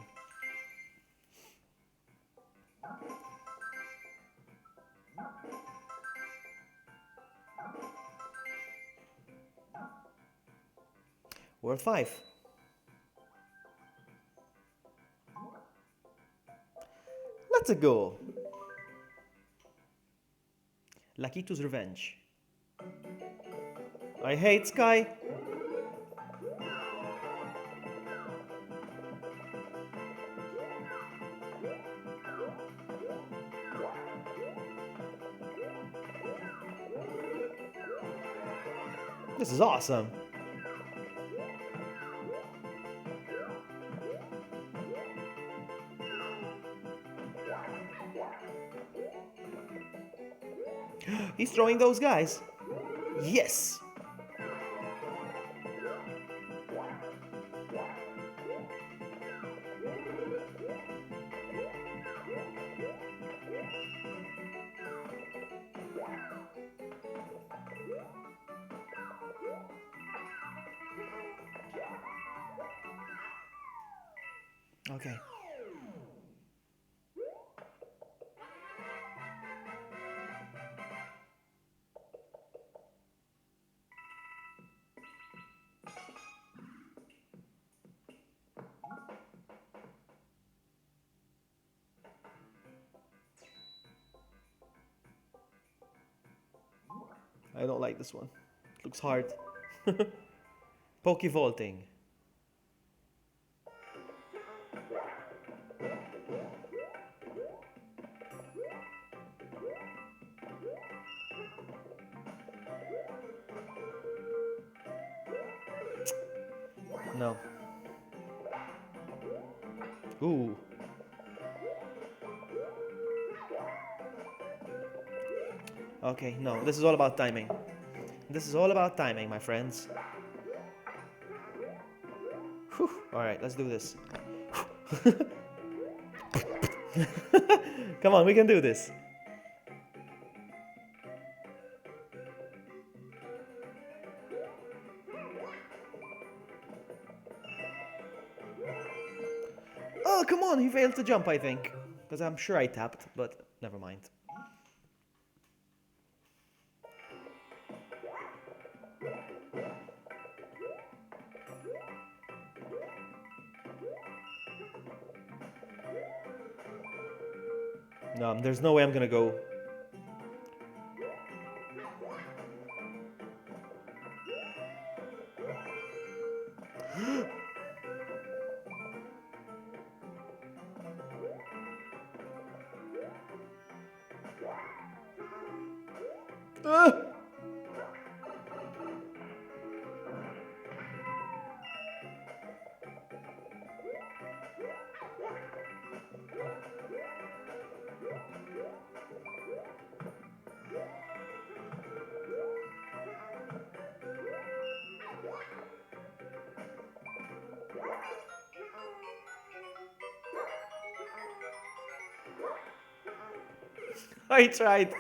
A: World 5. Let's go. Lakito's Revenge. I hate Sky. This is awesome. He's throwing those guys. Yes. Okay. I don't like this one. It looks hard. Poke vaulting. No. Ooh. Okay, no. This is all about timing. This is all about timing, my friends. Whew. All right, let's do this. Come on, we can do this. Oh, come on, he failed to jump, I think. Because I'm sure I tapped, but never mind. No, there's no way I'm gonna go. I tried.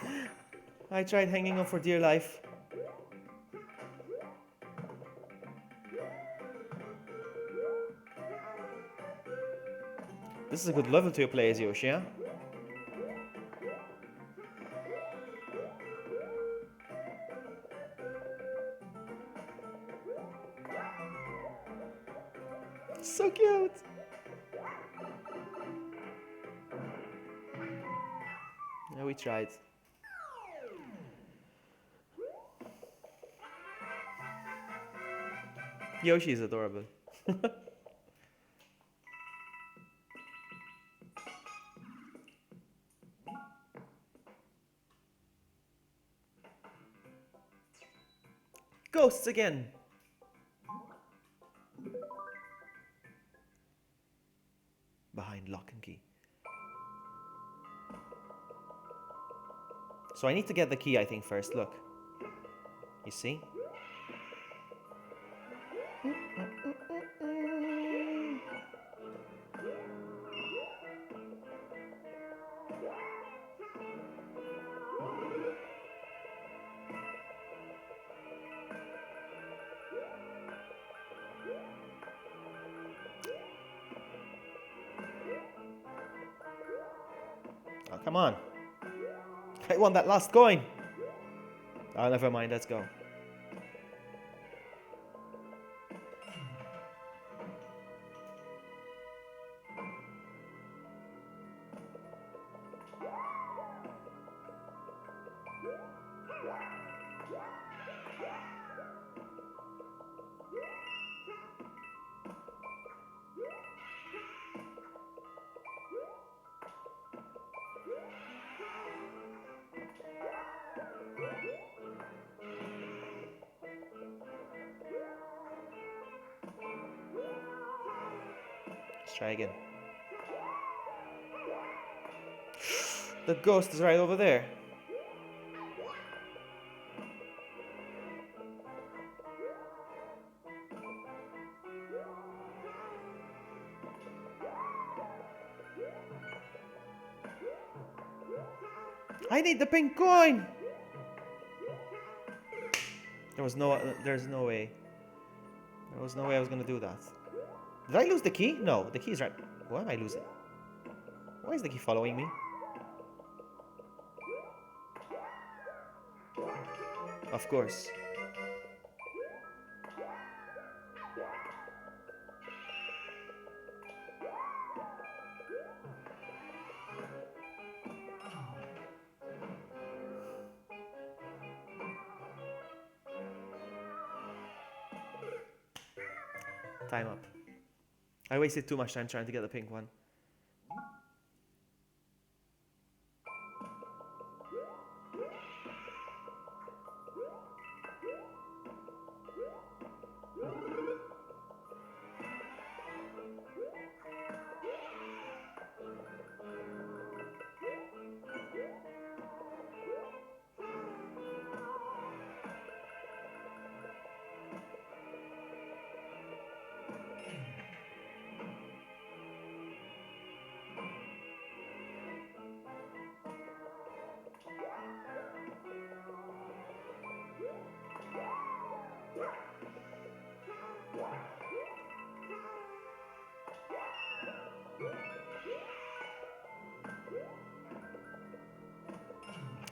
A: I tried hanging on for dear life. This is a good level to play as Yoshi, yeah? So cute. Yeah, we tried. Yoshi is adorable. Ghosts again. Behind lock and key. So I need to get the key, I think, first. Look. You see? Oh, come on. I want that last coin. Oh, never mind. Let's go. Let's try again. The ghost is right over there. I need the pink coin! There's no way. There was no way I was gonna do that. Did I lose the key? No, the key is right. Why am I losing? Why is the key following me? Of course. Time up. I wasted too much time trying to get the pink one.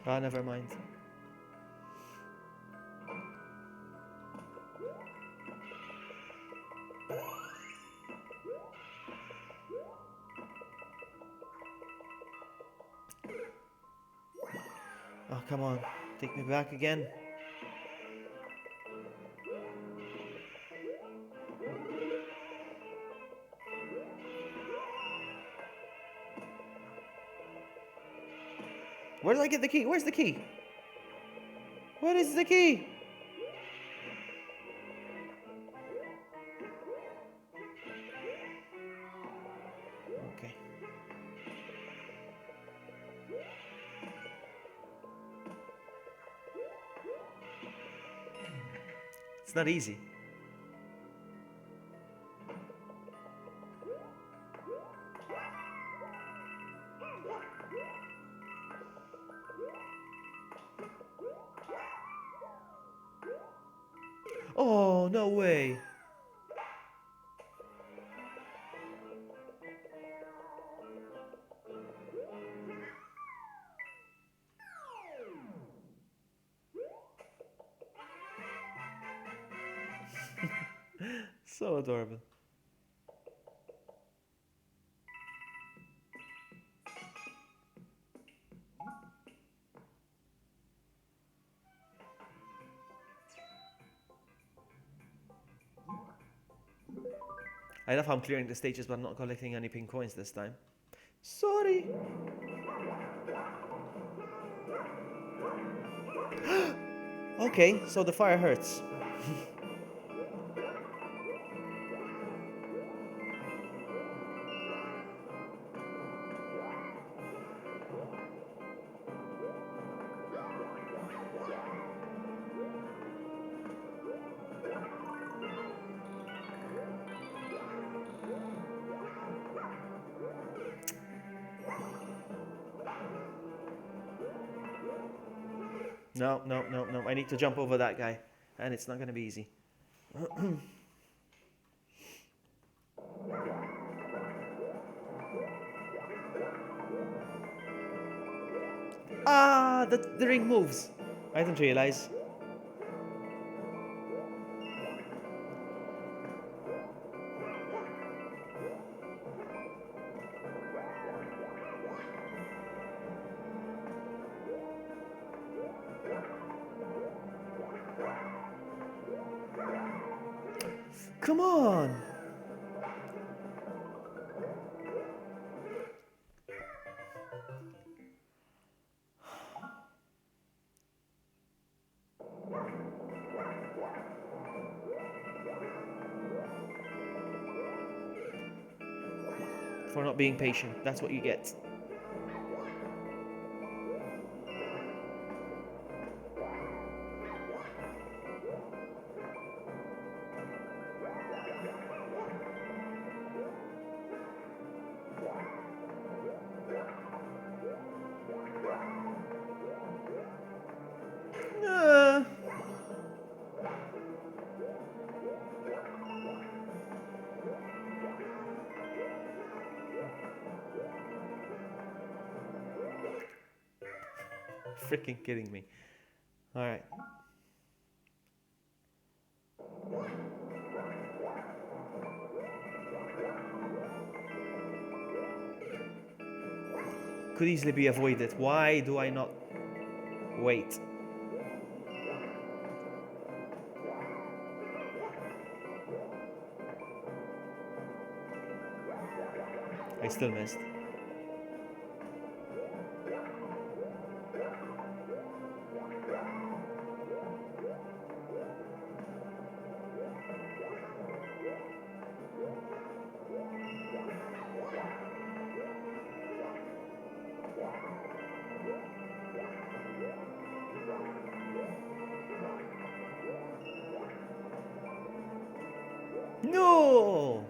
A: Ah, never mind. Oh, come on. Take me back again. Where did I get the key? Where's the key? What is the key? Okay. It's not easy. Oh, no way. So adorable. I love how I'm clearing the stages but not collecting any pink coins this time. Sorry. Okay, so the fire hurts. No, no, no, no. I need to jump over that guy. And it's not going to be easy. Ah, the ring moves. I didn't realize. Come on. for not being patient. That's what you get. Uh, freaking kidding me. All right. Could easily be avoided. Why do I not wait? I still missed. No!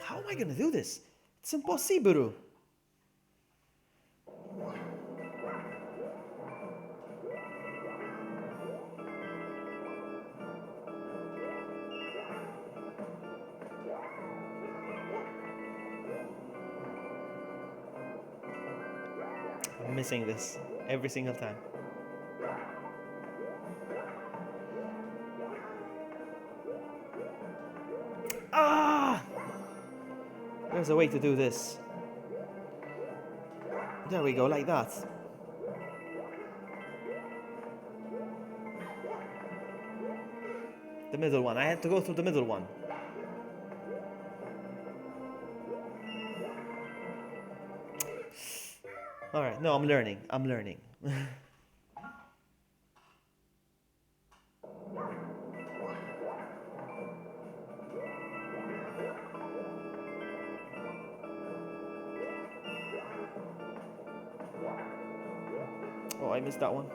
A: How am I gonna do this? It's impossible. I'm missing this every single time. Ah! There's a way to do this. There we go, like that. The middle one. I had to go through the middle one. Alright, no, I'm learning. I'm learning. Oh, I missed that one.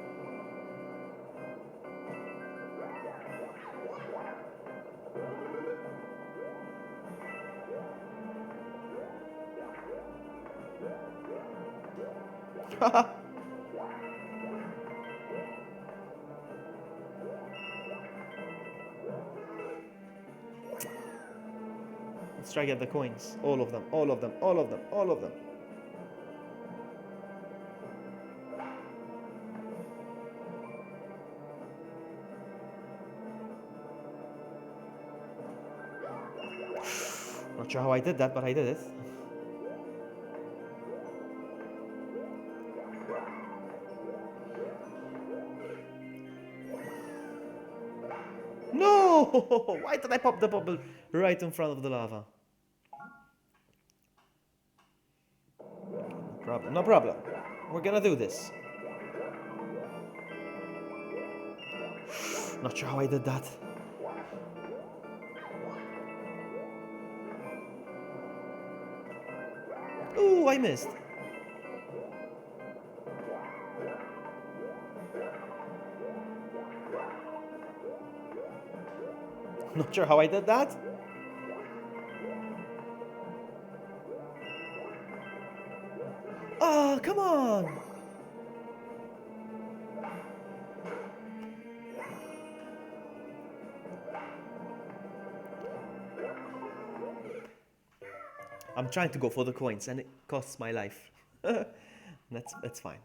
A: Let's try to get the coins. All of them, all of them, all of them, all of them. Not sure how I did that, but I did it. No! Why did I pop the bubble right in front of the lava? No problem, no problem. We're gonna do this. Not sure how I did that. Ooh, I missed. Not sure how I did that. Oh, come on. I'm trying to go for the coins and it costs my life. That's fine.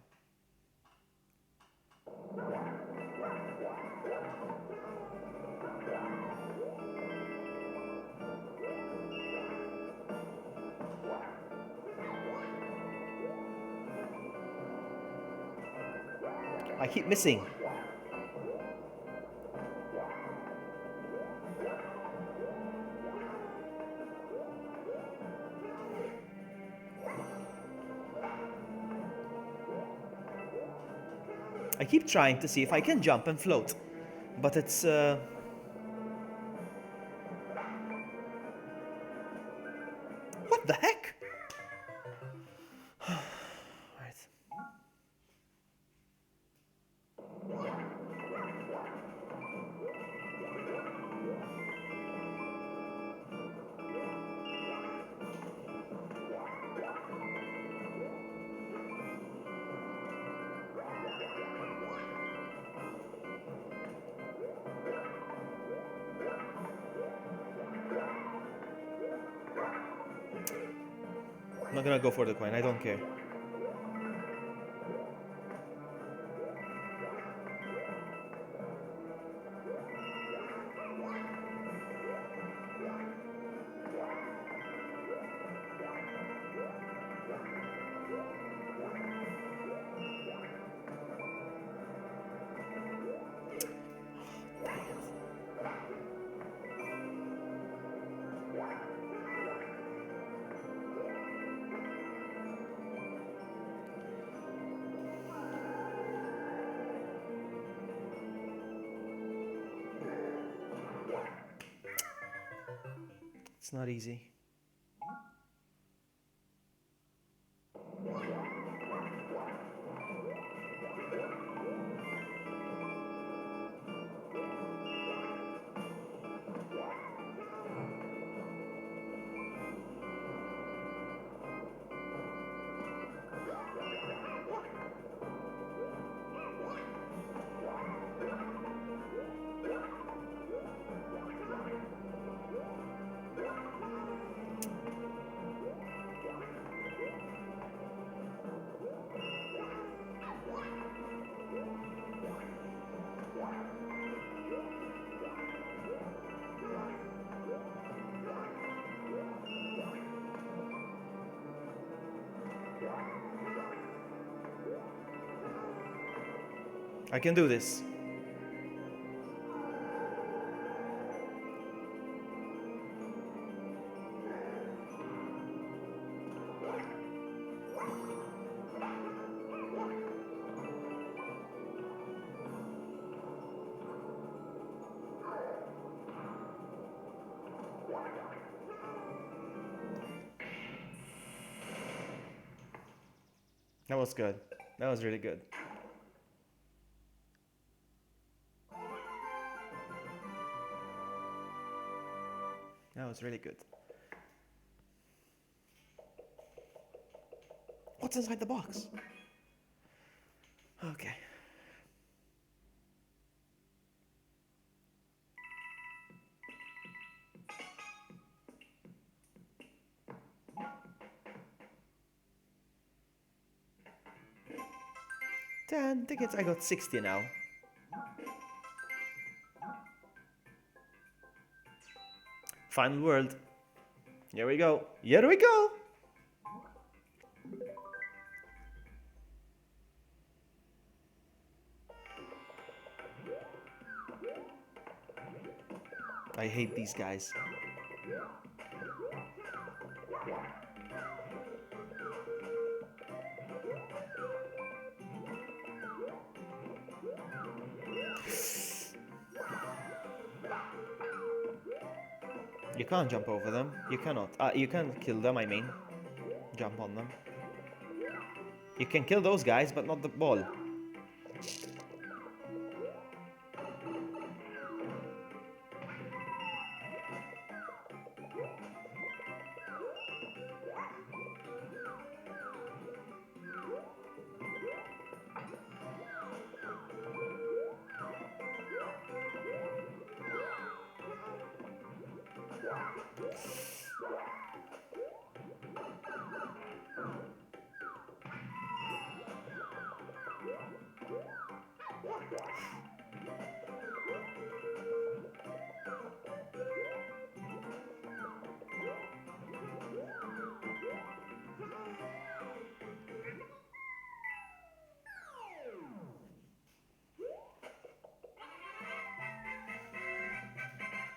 A: I keep missing. I keep trying to see if I can jump and float, but it's what the heck? Right. I'm not gonna go for the coin, I don't care. It's not easy. I can do this. That was good. That was really good. That was really good. What's inside the box? Okay. Ten tickets. I got 60 now. Final world. Here we go. Here we go. I hate these guys. You can't jump over them. You cannot. You can kill them, I mean. Jump on them. You can kill those guys, but not the ball.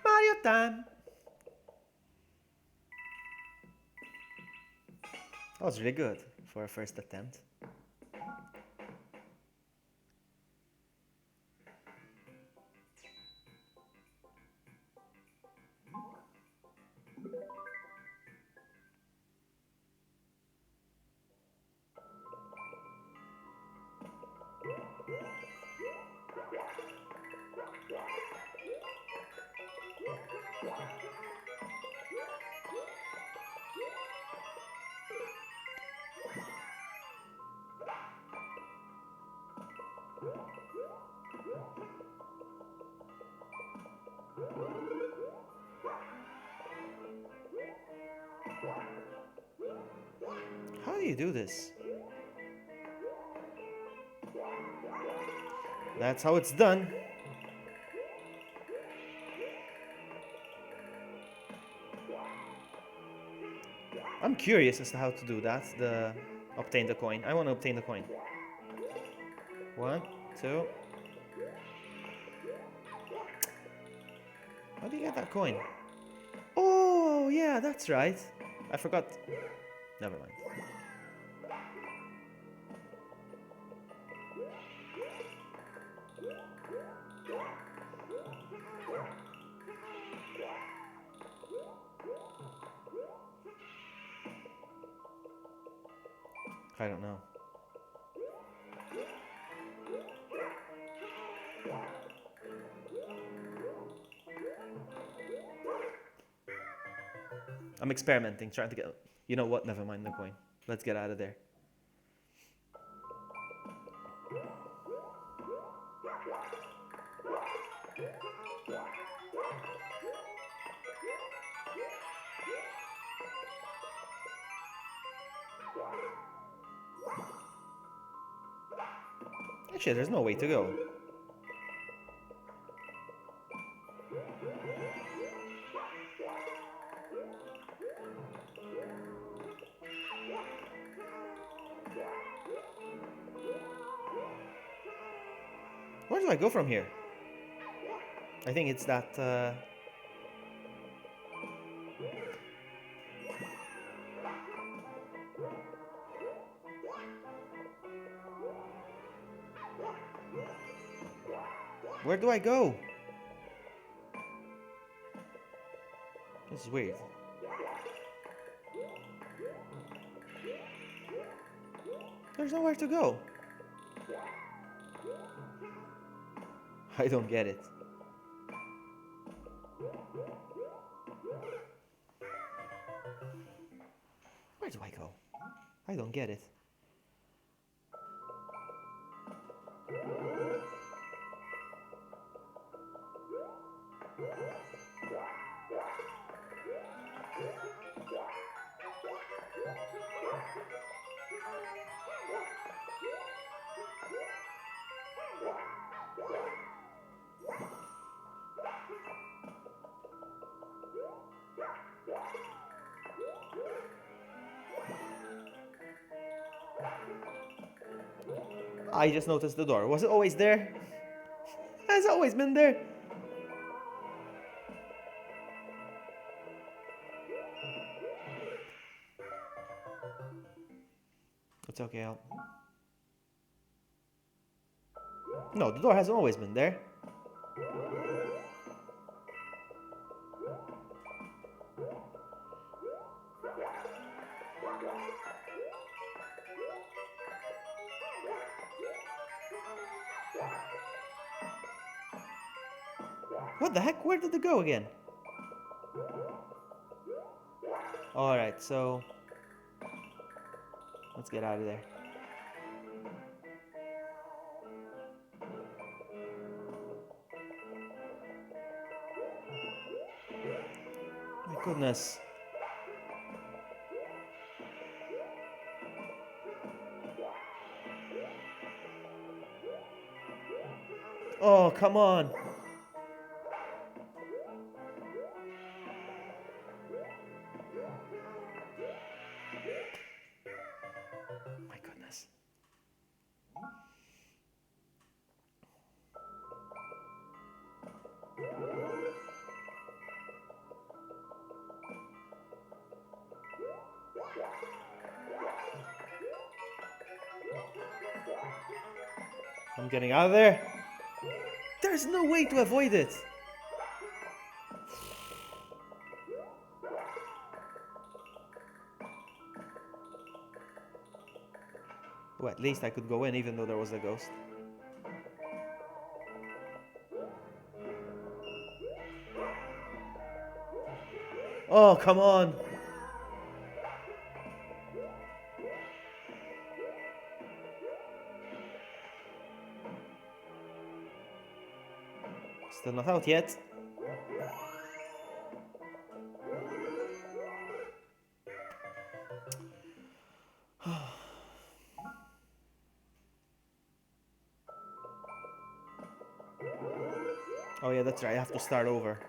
A: Mario time! That was really good for a first attempt. How do you do this? That's how it's done. I'm curious as to how to do that. Obtain the coin. I want to obtain the coin. 1, 2. How do you get that coin? Oh, yeah, that's right. I forgot. Never mind. I don't know. I'm experimenting, trying to get... You know what? Never mind the coin. Let's get out of there. Actually, there's no way to go. Where do I go from here? I think it's that... Where do I go? This is weird. There's nowhere to go. I don't get it. Where do I go? I don't get it. I just noticed the door. Was it always there? Has it always been there? It's okay, No, the door hasn't always been there. What the heck? Where did it go again? Alright, so... let's get out of there. My goodness. Oh, come on. My goodness. I'm getting out of there. There's no way to avoid it. Well, at least I could go in even though there was a ghost. Oh, come on. Still not out yet. Oh yeah, that's right. I have to start over.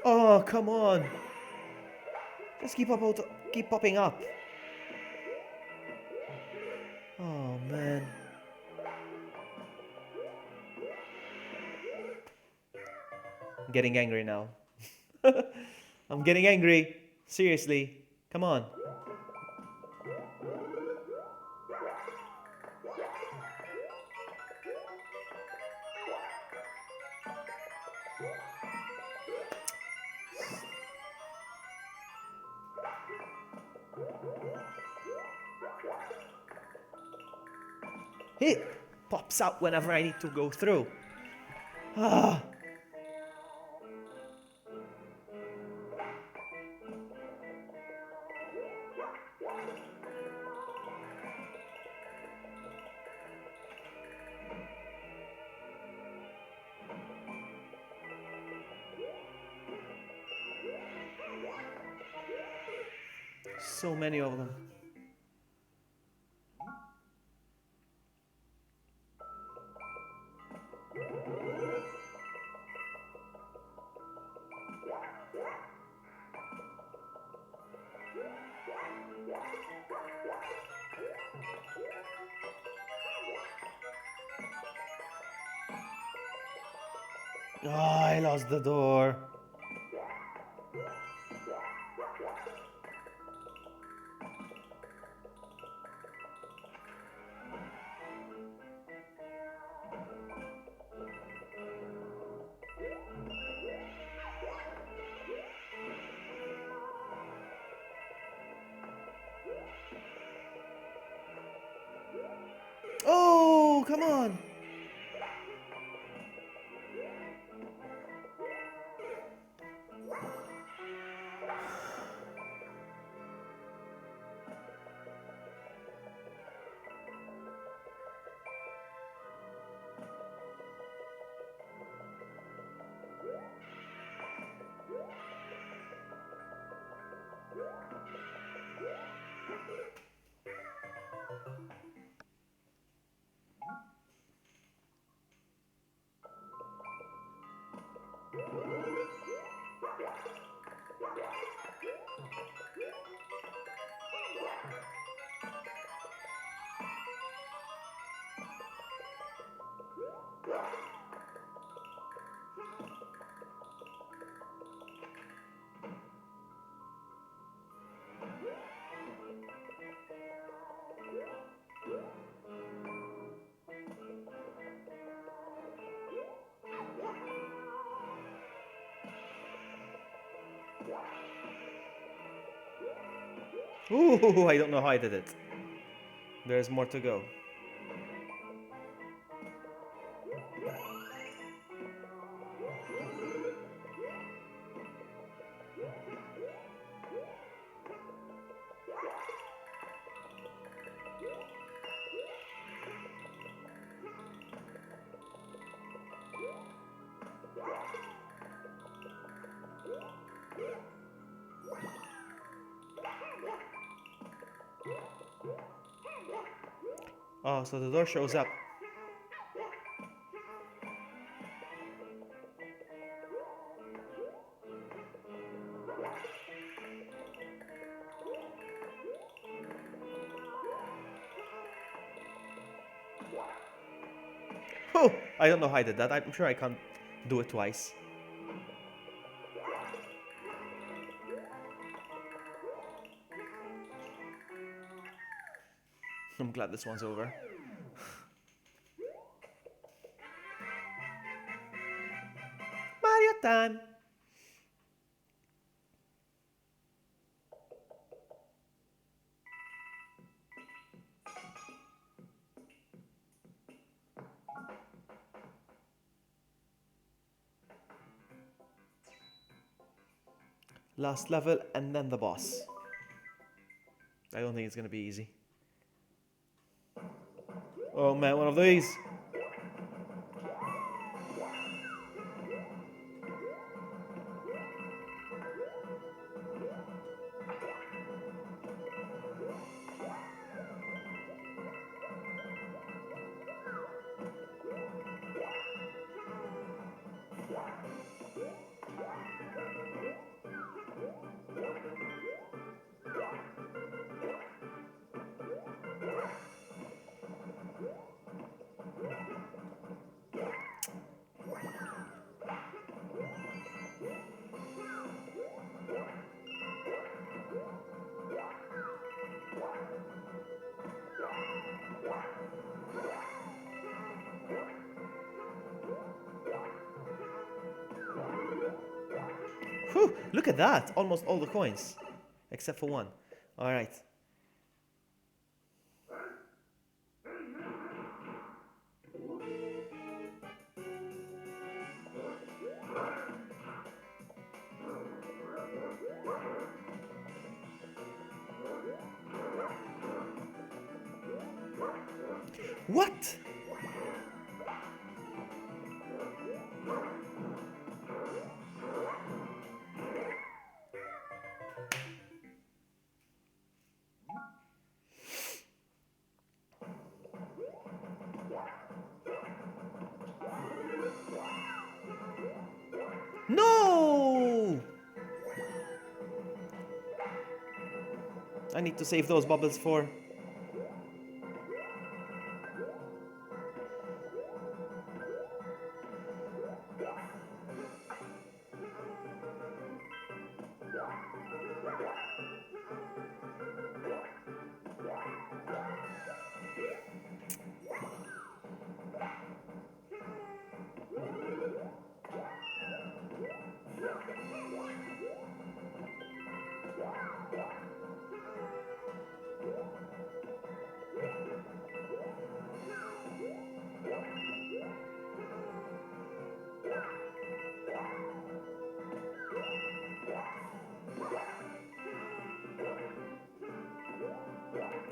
A: Oh, come on. Just keep popping up. Oh man. I'm getting angry now. I'm getting angry. Seriously. Come on. It pops out whenever I need to go through. Ah. So many of them. Oh, I lost the door. Oh, come on. Ooh, I don't know how I did it. There's more to go. Oh, so the door shows up. Oh, I don't know how I did that. I'm sure I can't do it twice. I'm glad this one's over. Mario time! Last level and then the boss. I don't think it's gonna be easy. Oh man, one of these. Whew, look at that! Almost all the coins. Except for one. Alright. What? No! I need to save those bubbles for...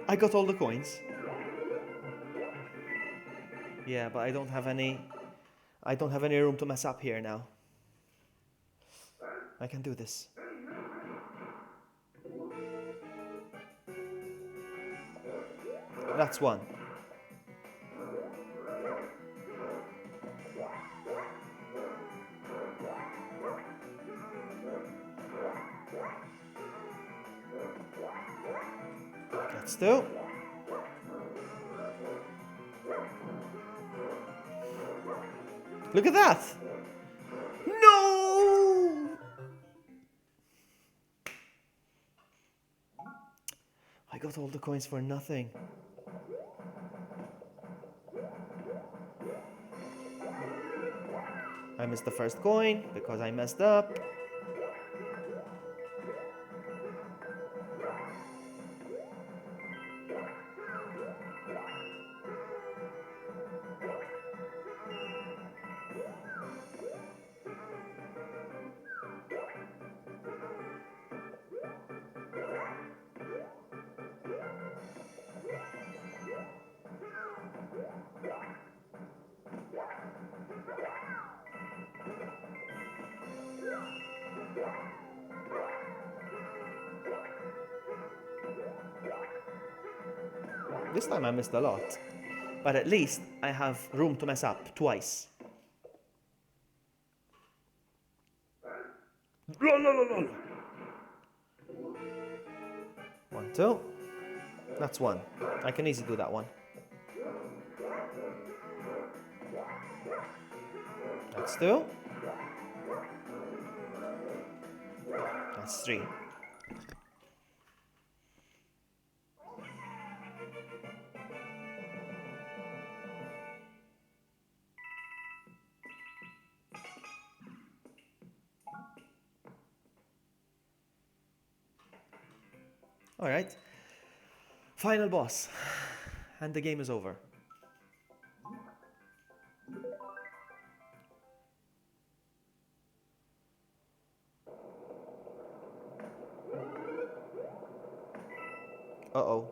A: I got all the coins. Yeah, but I don't have any room to mess up here now. I can do this. That's one. That's two. Look at that! No! I got all the coins for nothing. I missed the first coin because I messed up. This time I missed a lot. But at least I have room to mess up twice. One, two. That's one. I can easily do that one. That's two. That's three. Alright. Final boss. And the game is over. Uh-oh.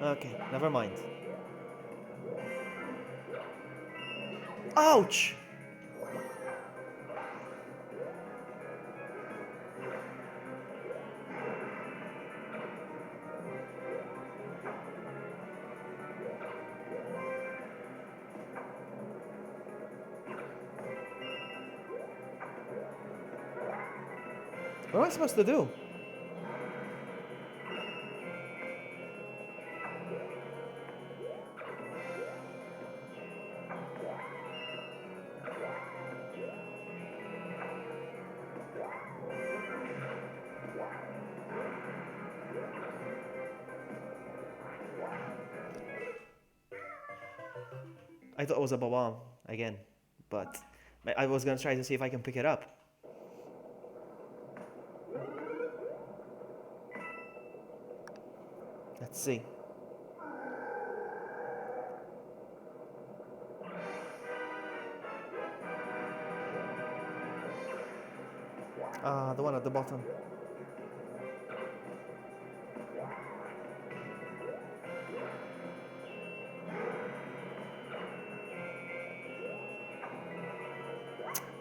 A: Okay, never mind. Ouch! What am I supposed to do? I thought it was a bomb again, but I was gonna try to see if I can pick it up. Let's see. Ah, the one at the bottom.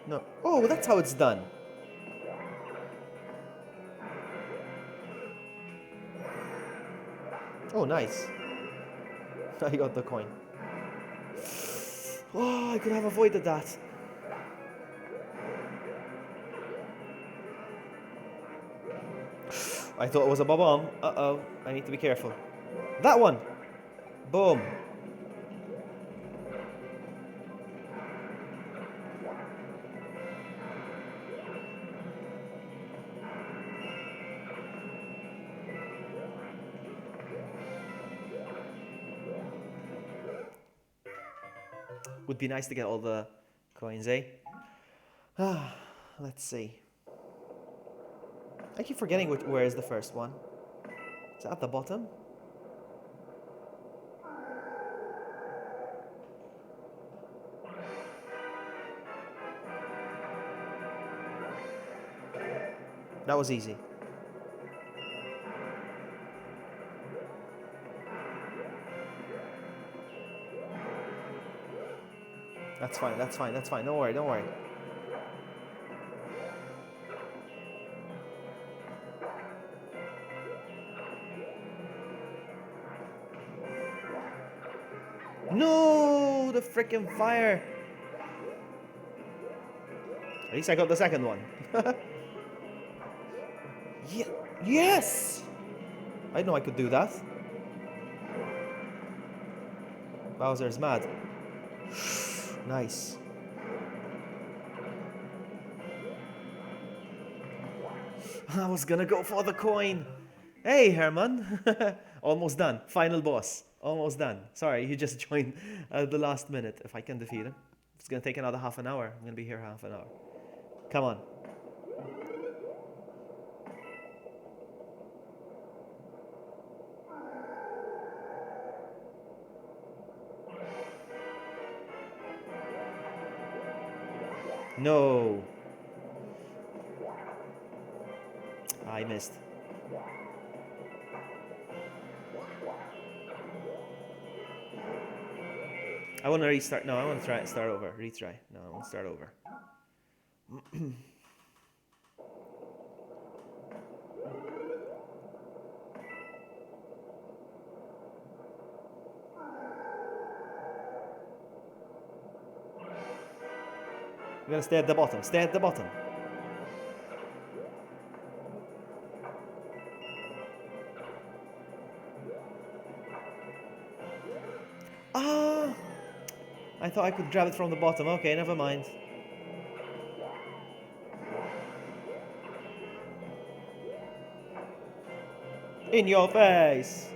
A: No. Oh, that's how it's done. Oh, nice. I got the coin. Oh, I could have avoided that. I thought it was a bomb. Uh-oh. I need to be careful. That one! Boom. Would be nice to get all the coins, eh? Ah, let's see. I keep forgetting where is the first one. Is it at the bottom? That was easy. That's fine, that's fine, that's fine. Don't worry, don't worry. No, the freaking fire. At least I got the second one. Yeah. Yes! I didn't know I could do that. Bowser's mad. Nice. I was gonna go for the coin. Hey, Herman. Almost done. Final boss. Almost done. Sorry, you just joined at the last minute. If I can defeat him. It's gonna take another half an hour. I'm gonna be here half an hour. Come on. No. I missed. I want to restart. No, I want to start over. Retry. No, I want to start over. You're gonna stay at the bottom. Stay at the bottom. Ah! I thought I could grab it from the bottom. Okay, never mind. In your face!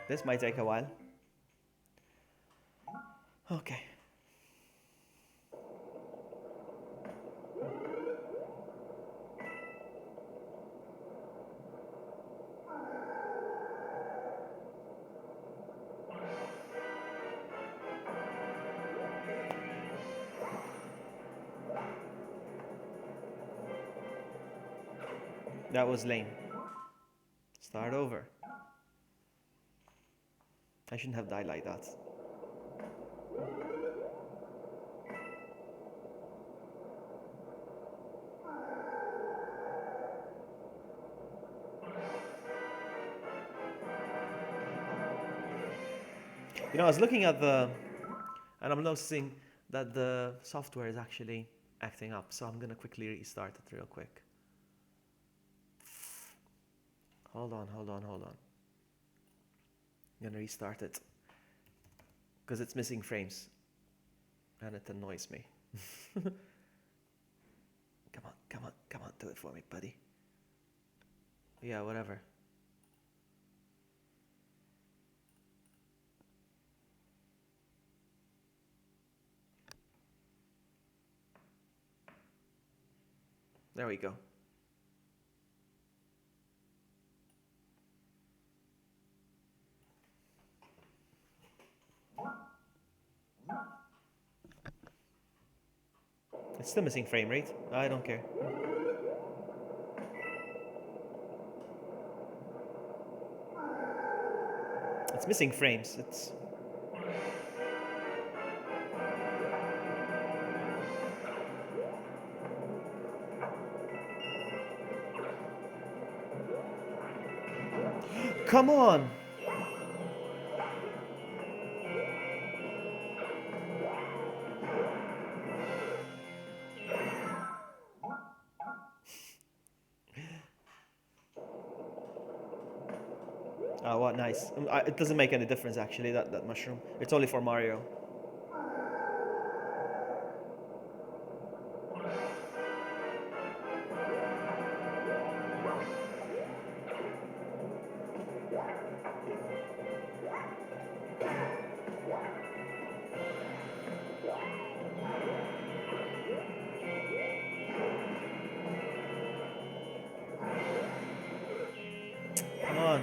A: This might take a while. Okay. That was lame. Start over. I shouldn't have died like that. You know, I was looking at and I'm noticing that the software is actually acting up, so I'm gonna quickly restart it real quick. Hold on. I'm gonna restart it because it's missing frames and it annoys me. Come on, do it for me, buddy. Yeah, whatever. There we go. It's still missing frame rate. I don't care. It's missing frames. It's... Come on! Oh, what nice. It doesn't make any difference actually, that mushroom. It's only for Mario. Come on.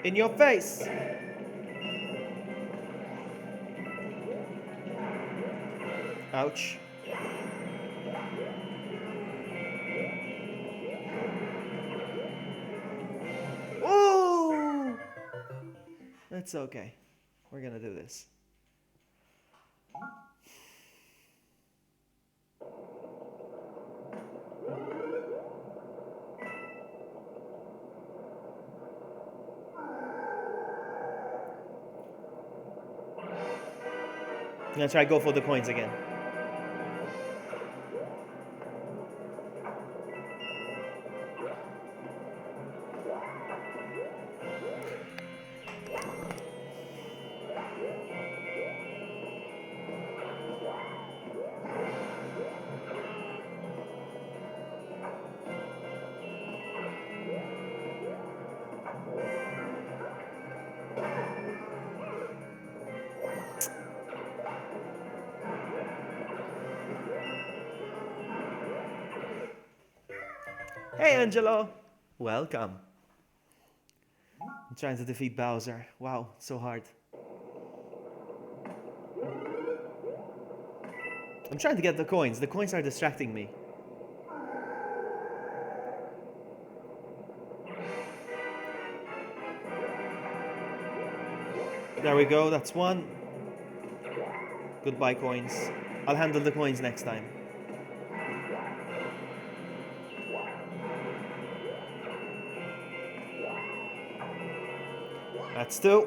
A: In your face! Ouch. Oh! That's okay. We're gonna do this. I'm gonna try to go for the coins again. Hey, Angelo! Welcome. I'm trying to defeat Bowser. Wow, so hard. I'm trying to get the coins. The coins are distracting me. There we go, that's one. Goodbye, coins. I'll handle the coins next time. That's two.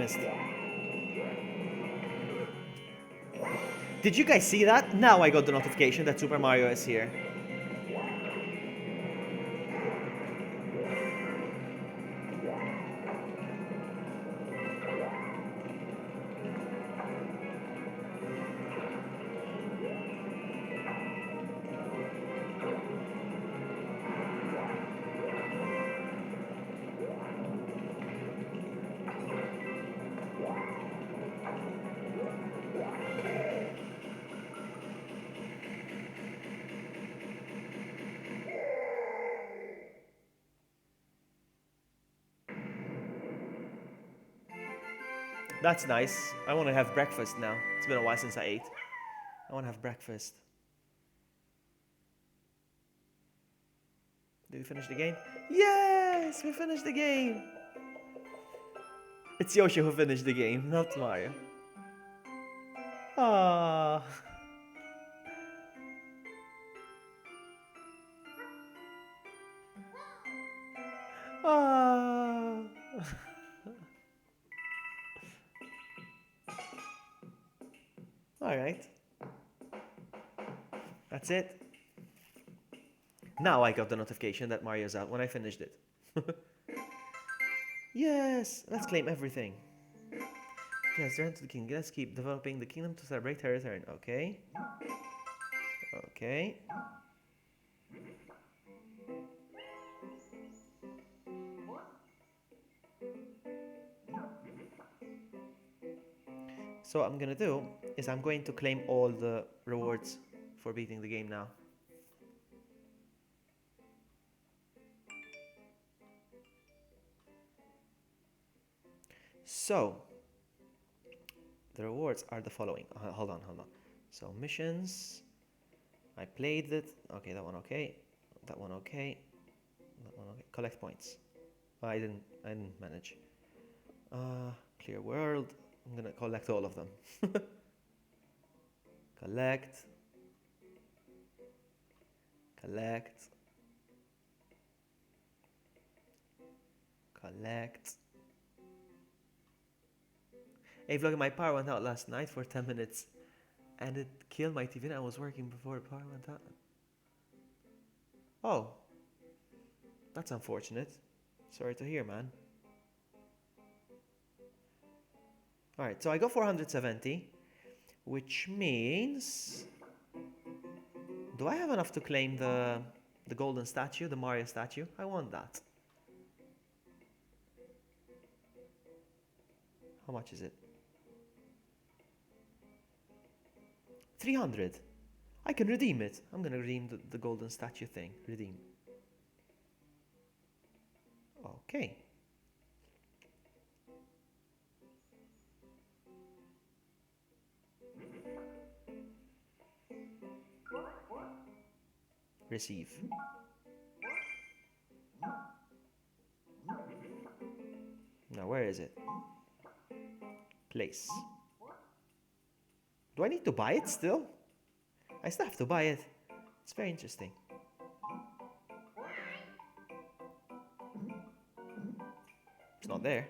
A: honest. Did you guys see that? Now I got the notification that Super Mario is here. That's nice. I want to have breakfast now. It's been a while since I ate. I want to have breakfast. Did we finish the game? Yes, we finished the game. It's Yoshi who finished the game, not Mario. Ah. Ah. All right. That's it. Now I got the notification that Mario's out when I finished it. Yes, let's claim everything. Let's return to the king. Let's keep developing the kingdom to celebrate her return. Okay. Okay. So what I'm gonna do is I'm going to claim all the rewards for beating the game now. So the rewards are the following. Hold on. So missions. I played it. Okay, that one okay. That one okay. That one okay. Collect points. I didn't manage. Clear world. I'm gonna collect all of them. Collect. Hey vlog, my power went out last night for 10 minutes and it killed my TV and I was working before the power went out. Oh. That's unfortunate. Sorry to hear, man. Alright, so I got 470, which means... Do I have enough to claim the golden statue, the Mario statue? I want that. How much is it? 300. I can redeem it. I'm gonna redeem the golden statue thing. Redeem. Okay. Receive. Now where is it? Place. Do I need to buy it still? I still have to buy it. It's very interesting. It's not there.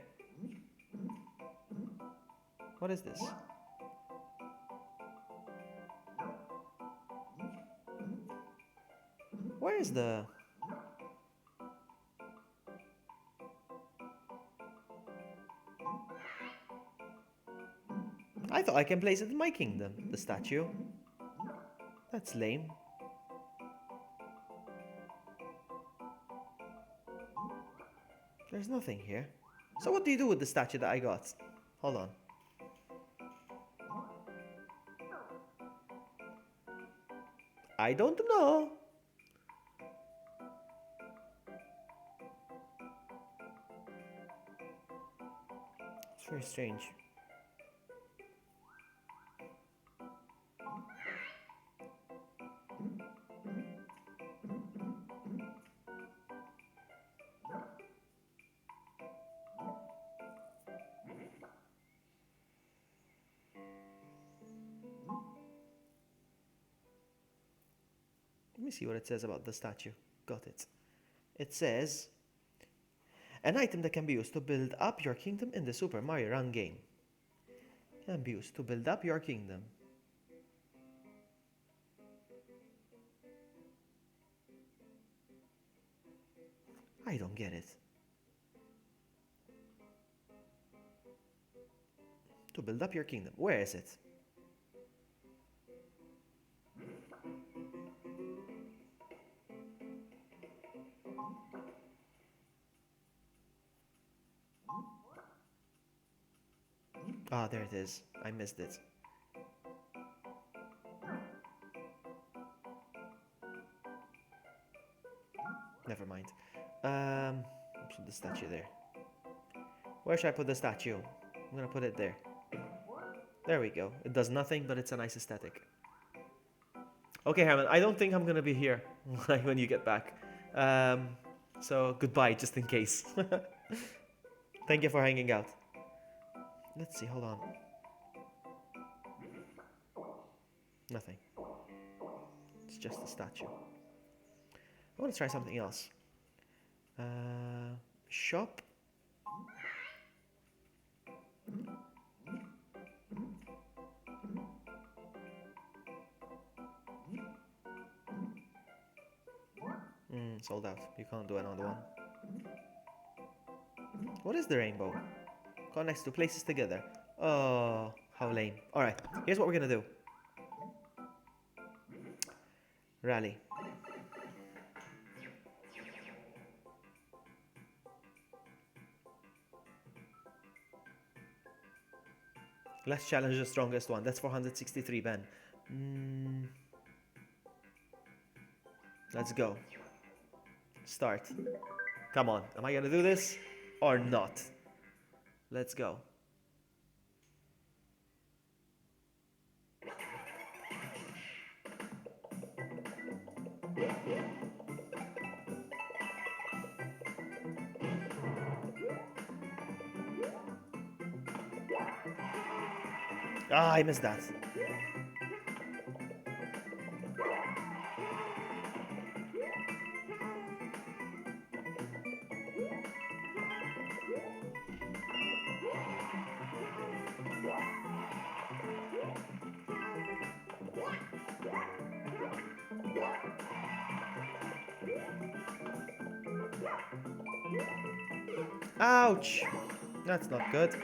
A: What is this? Where is the... I thought I can place it in my kingdom, the statue. That's lame. There's nothing here. So what do you do with the statue that I got? Hold on. I don't know. It's very strange. Let me see what it says about the statue. Got it. It says, An item that can be used to build up your kingdom in the Super Mario Run game. Can be used to build up your kingdom. I don't get it. To build up your kingdom. Where is it? Ah, there it is. I missed it. Never mind. Put the statue there. Where should I put the statue? I'm gonna put it there. There we go. It does nothing, but it's a nice aesthetic. Okay, Herman, I don't think I'm gonna be here when you get back. So goodbye, just in case. Thank you for hanging out. Let's see, hold on. Nothing. It's just a statue. I want to try something else. Shop. Sold out. You can't do another one. What is the rainbow? Connects two places together. Oh, how lame. Alright, here's what we're gonna do. Rally. Let's challenge the strongest one. That's 463, Ben. Let's go. Start. Come on. Am I gonna do this or not? Let's go. Ah, I missed that. Ouch! That's not good.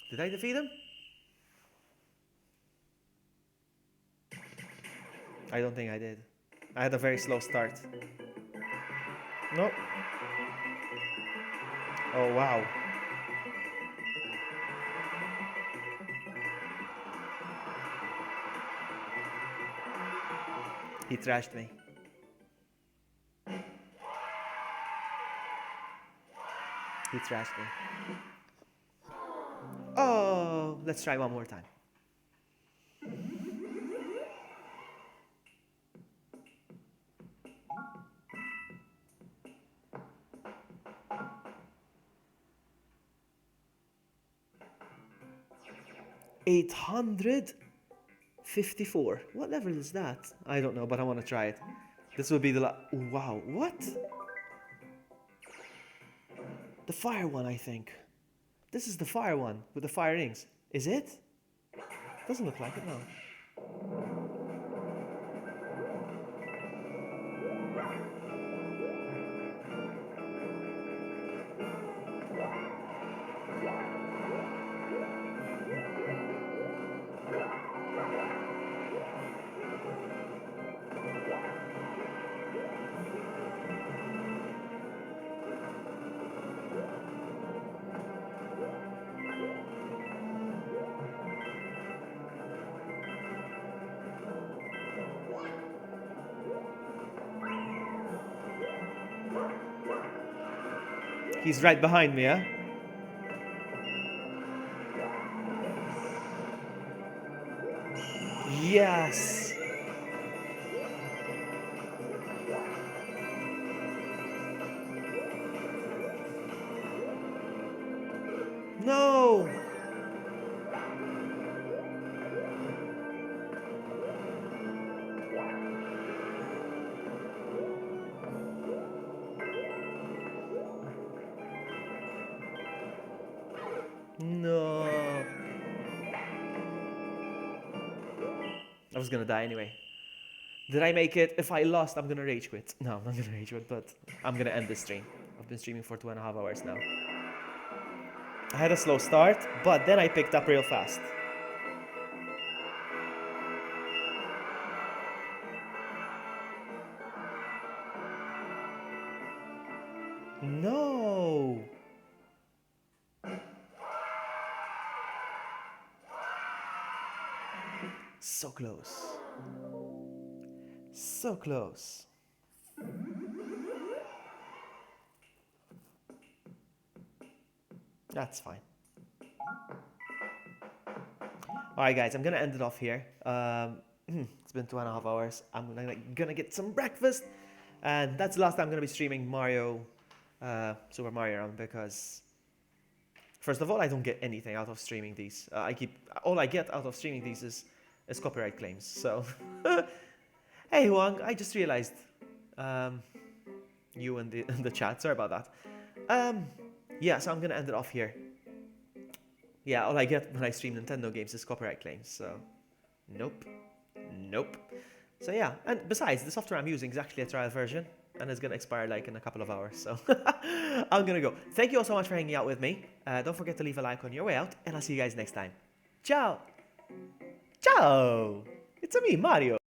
A: Did I defeat him? I don't think I did. I had a very slow start. Nope. Oh, wow. He trashed me. He trashed me. Oh, let's try one more time. $854. What level is that? I don't know, but I want to try it. This will be the wow, what? The fire one, I think. This is the fire one with the fire rings. Is it? Doesn't look like it, no. He's right behind me, huh? Yes! No! No! I was gonna die anyway. Did I make it? If I lost, I'm gonna rage quit. No, I'm not gonna rage quit, but I'm gonna end the stream. I've been streaming for 2.5 hours now. I had a slow start, but then I picked up real fast. No! So close. So close. That's fine. Alright guys, I'm gonna end it off here. It's been 2.5 hours. I'm gonna get some breakfast. And that's the last time I'm gonna be streaming Mario, Super Mario Run, because first of all, I don't get anything out of streaming these. All I get out of streaming these is copyright claims. So, hey Huang, I just realized, you in the chat. Sorry about that. Yeah, so I'm gonna end it off here. Yeah, all I get when I stream Nintendo games is copyright claims. So, nope. So yeah, and besides, the software I'm using is actually a trial version, and it's gonna expire like in a couple of hours. So I'm gonna go. Thank you all so much for hanging out with me. Don't forget to leave a like on your way out, and I'll see you guys next time. Ciao. Ciao. It's me, Mario.